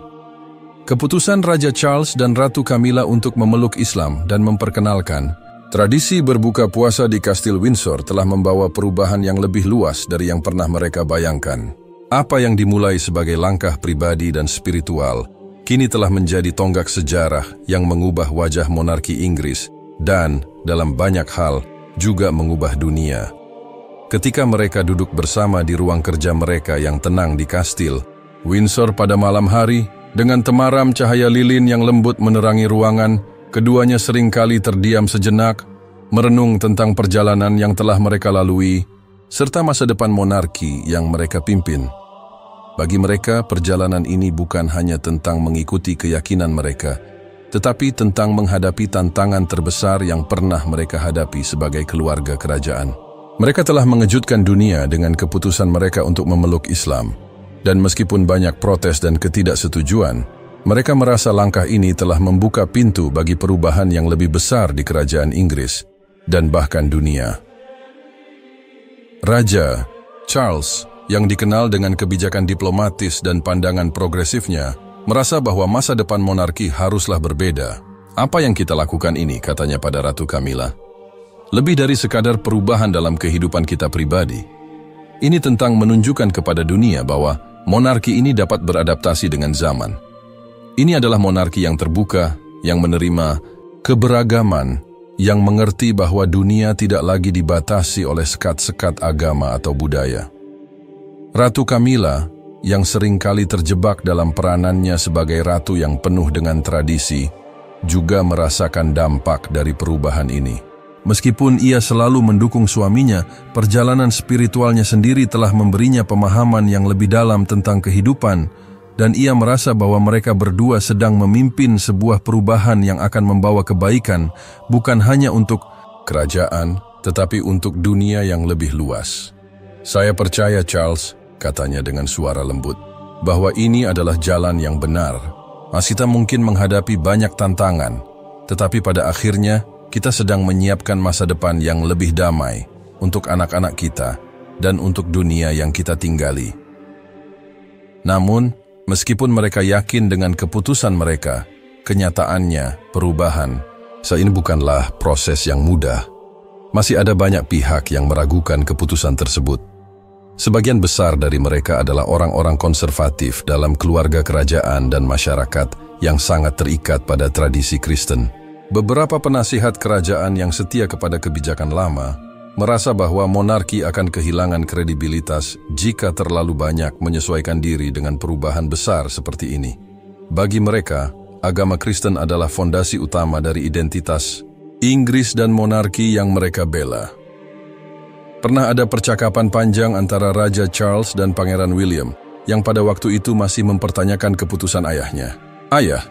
Keputusan Raja Charles dan Ratu Camilla untuk memeluk Islam dan memperkenalkan tradisi berbuka puasa di Kastil Windsor telah membawa perubahan yang lebih luas dari yang pernah mereka bayangkan. Apa yang dimulai sebagai langkah pribadi dan spiritual, kini telah menjadi tonggak sejarah yang mengubah wajah monarki Inggris dan, dalam banyak hal, juga mengubah dunia. Ketika mereka duduk bersama di ruang kerja mereka yang tenang di kastil, Windsor pada malam hari, dengan temaram cahaya lilin yang lembut menerangi ruangan, keduanya seringkali terdiam sejenak, merenung tentang perjalanan yang telah mereka lalui, serta masa depan monarki yang mereka pimpin. Bagi mereka, perjalanan ini bukan hanya tentang mengikuti keyakinan mereka, tetapi tentang menghadapi tantangan terbesar yang pernah mereka hadapi sebagai keluarga kerajaan. Mereka telah mengejutkan dunia dengan keputusan mereka untuk memeluk Islam. Dan meskipun banyak protes dan ketidaksetujuan, mereka merasa langkah ini telah membuka pintu bagi perubahan yang lebih besar di kerajaan Inggris dan bahkan dunia. Raja Charles, yang dikenal dengan kebijakan diplomatis dan pandangan progresifnya, merasa bahwa masa depan monarki haruslah berbeda. Apa yang kita lakukan ini, katanya pada Ratu Camilla, lebih dari sekadar perubahan dalam kehidupan kita pribadi. Ini tentang menunjukkan kepada dunia bahwa monarki ini dapat beradaptasi dengan zaman. Ini adalah monarki yang terbuka, yang menerima keberagaman, yang mengerti bahwa dunia tidak lagi dibatasi oleh sekat-sekat agama atau budaya. Ratu Camilla, yang seringkali terjebak dalam peranannya sebagai ratu yang penuh dengan tradisi, juga merasakan dampak dari perubahan ini. Meskipun ia selalu mendukung suaminya, perjalanan spiritualnya sendiri telah memberinya pemahaman yang lebih dalam tentang kehidupan, dan ia merasa bahwa mereka berdua sedang memimpin sebuah perubahan yang akan membawa kebaikan, bukan hanya untuk kerajaan, tetapi untuk dunia yang lebih luas. Saya percaya, Charles, katanya dengan suara lembut, bahwa ini adalah jalan yang benar. Kita mungkin menghadapi banyak tantangan, tetapi pada akhirnya, kita sedang menyiapkan masa depan yang lebih damai untuk anak-anak kita dan untuk dunia yang kita tinggali. Namun, meskipun mereka yakin dengan keputusan mereka, kenyataannya, perubahan, ini bukanlah proses yang mudah. Masih ada banyak pihak yang meragukan keputusan tersebut. Sebagian besar dari mereka adalah orang-orang konservatif dalam keluarga kerajaan dan masyarakat yang sangat terikat pada tradisi Kristen. Beberapa penasihat kerajaan yang setia kepada kebijakan lama merasa bahwa monarki akan kehilangan kredibilitas jika terlalu banyak menyesuaikan diri dengan perubahan besar seperti ini. Bagi mereka, agama Kristen adalah fondasi utama dari identitas Inggris dan monarki yang mereka bela. Pernah ada percakapan panjang antara Raja Charles dan Pangeran William yang pada waktu itu masih mempertanyakan keputusan ayahnya. "Ayah,"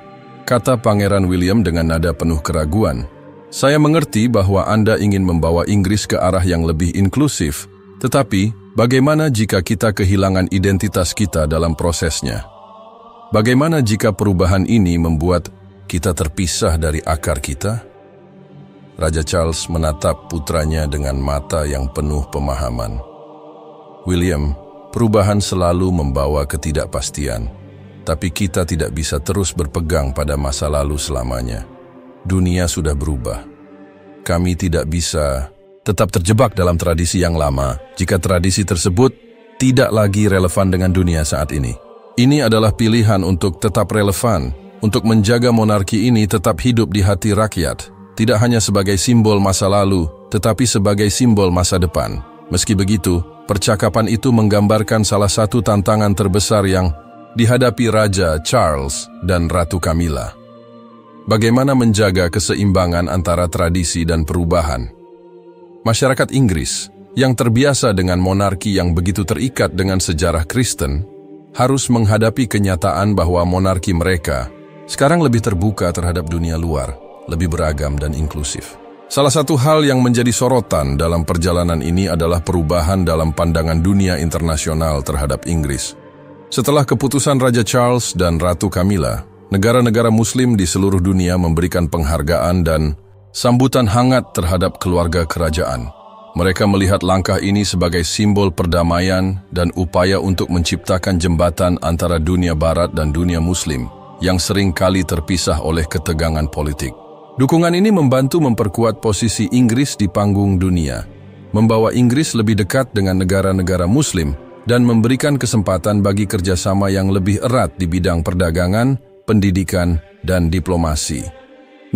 kata Pangeran William dengan nada penuh keraguan, "saya mengerti bahwa Anda ingin membawa Inggris ke arah yang lebih inklusif, tetapi bagaimana jika kita kehilangan identitas kita dalam prosesnya? Bagaimana jika perubahan ini membuat kita terpisah dari akar kita?" Raja Charles menatap putranya dengan mata yang penuh pemahaman. "William, perubahan selalu membawa ketidakpastian. Tapi kita tidak bisa terus berpegang pada masa lalu selamanya. Dunia sudah berubah. Kami tidak bisa tetap terjebak dalam tradisi yang lama jika tradisi tersebut tidak lagi relevan dengan dunia saat ini. Ini adalah pilihan untuk tetap relevan, untuk menjaga monarki ini tetap hidup di hati rakyat, tidak hanya sebagai simbol masa lalu, tetapi sebagai simbol masa depan. Meski begitu, percakapan itu menggambarkan salah satu tantangan terbesar yang dihadapi Raja Charles dan Ratu Camilla. Bagaimana menjaga keseimbangan antara tradisi dan perubahan? Masyarakat Inggris, yang terbiasa dengan monarki yang begitu terikat dengan sejarah Kristen, harus menghadapi kenyataan bahwa monarki mereka sekarang lebih terbuka terhadap dunia luar, lebih beragam dan inklusif. Salah satu hal yang menjadi sorotan dalam perjalanan ini adalah perubahan dalam pandangan dunia internasional terhadap Inggris. Setelah keputusan Raja Charles dan Ratu Camilla, negara-negara Muslim di seluruh dunia memberikan penghargaan dan sambutan hangat terhadap keluarga kerajaan. Mereka melihat langkah ini sebagai simbol perdamaian dan upaya untuk menciptakan jembatan antara dunia Barat dan dunia Muslim yang sering kali terpisah oleh ketegangan politik. Dukungan ini membantu memperkuat posisi Inggris di panggung dunia, membawa Inggris lebih dekat dengan negara-negara Muslim, dan memberikan kesempatan bagi kerjasama yang lebih erat di bidang perdagangan, pendidikan, dan diplomasi.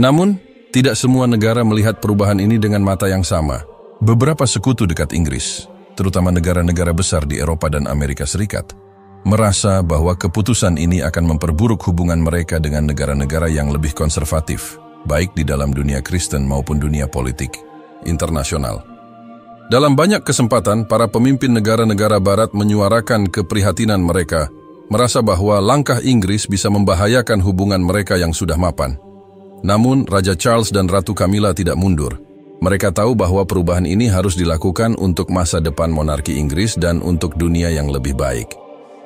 Namun, tidak semua negara melihat perubahan ini dengan mata yang sama. Beberapa sekutu dekat Inggris, terutama negara-negara besar di Eropa dan Amerika Serikat, merasa bahwa keputusan ini akan memperburuk hubungan mereka dengan negara-negara yang lebih konservatif, baik di dalam dunia Kristen maupun dunia politik internasional. Dalam banyak kesempatan, para pemimpin negara-negara barat menyuarakan keprihatinan mereka, merasa bahwa langkah Inggris bisa membahayakan hubungan mereka yang sudah mapan. Namun, Raja Charles dan Ratu Camilla tidak mundur. Mereka tahu bahwa perubahan ini harus dilakukan untuk masa depan monarki Inggris dan untuk dunia yang lebih baik.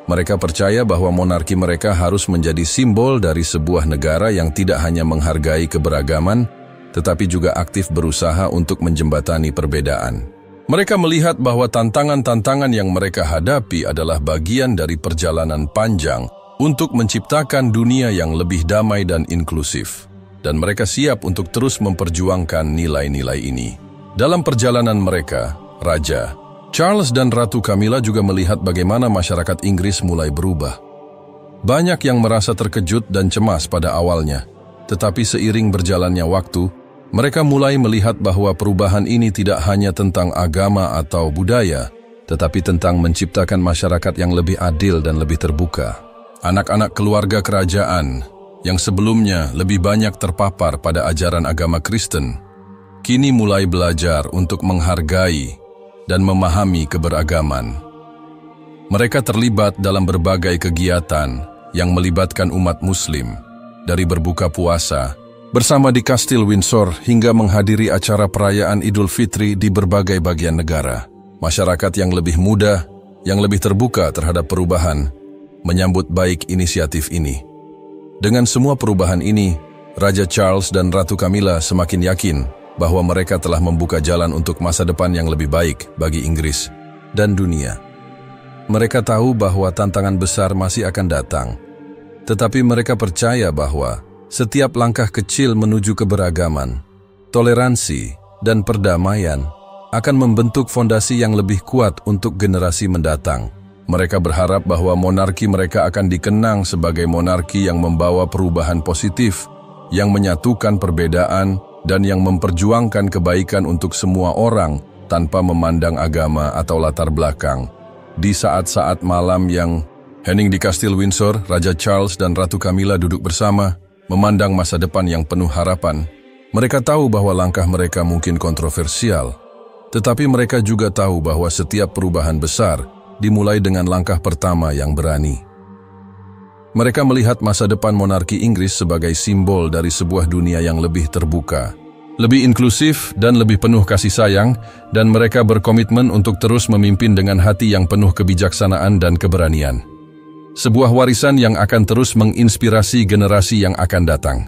Mereka percaya bahwa monarki mereka harus menjadi simbol dari sebuah negara yang tidak hanya menghargai keberagaman, tetapi juga aktif berusaha untuk menjembatani perbedaan. Mereka melihat bahwa tantangan-tantangan yang mereka hadapi adalah bagian dari perjalanan panjang untuk menciptakan dunia yang lebih damai dan inklusif. Dan mereka siap untuk terus memperjuangkan nilai-nilai ini. Dalam perjalanan mereka, Raja Charles dan Ratu Camilla juga melihat bagaimana masyarakat Inggris mulai berubah. Banyak yang merasa terkejut dan cemas pada awalnya, tetapi seiring berjalannya waktu, mereka mulai melihat bahwa perubahan ini tidak hanya tentang agama atau budaya, tetapi tentang menciptakan masyarakat yang lebih adil dan lebih terbuka. Anak-anak keluarga kerajaan yang sebelumnya lebih banyak terpapar pada ajaran agama Kristen, kini mulai belajar untuk menghargai dan memahami keberagaman. Mereka terlibat dalam berbagai kegiatan yang melibatkan umat Muslim, dari berbuka puasa bersama di Kastil Windsor hingga menghadiri acara perayaan Idul Fitri di berbagai bagian negara. Masyarakat yang lebih muda, yang lebih terbuka terhadap perubahan, menyambut baik inisiatif ini. Dengan semua perubahan ini, Raja Charles dan Ratu Camilla semakin yakin bahwa mereka telah membuka jalan untuk masa depan yang lebih baik bagi Inggris dan dunia. Mereka tahu bahwa tantangan besar masih akan datang, tetapi mereka percaya bahwa setiap langkah kecil menuju keberagaman, toleransi, dan perdamaian akan membentuk fondasi yang lebih kuat untuk generasi mendatang. Mereka berharap bahwa monarki mereka akan dikenang sebagai monarki yang membawa perubahan positif, yang menyatukan perbedaan, dan yang memperjuangkan kebaikan untuk semua orang tanpa memandang agama atau latar belakang. Di saat-saat malam yang hening di Kastil Windsor, Raja Charles dan Ratu Camilla duduk bersama, memandang masa depan yang penuh harapan. Mereka tahu bahwa langkah mereka mungkin kontroversial, tetapi mereka juga tahu bahwa setiap perubahan besar dimulai dengan langkah pertama yang berani. Mereka melihat masa depan monarki Inggris sebagai simbol dari sebuah dunia yang lebih terbuka, lebih inklusif dan lebih penuh kasih sayang, dan mereka berkomitmen untuk terus memimpin dengan hati yang penuh kebijaksanaan dan keberanian. Sebuah warisan yang akan terus menginspirasi generasi yang akan datang.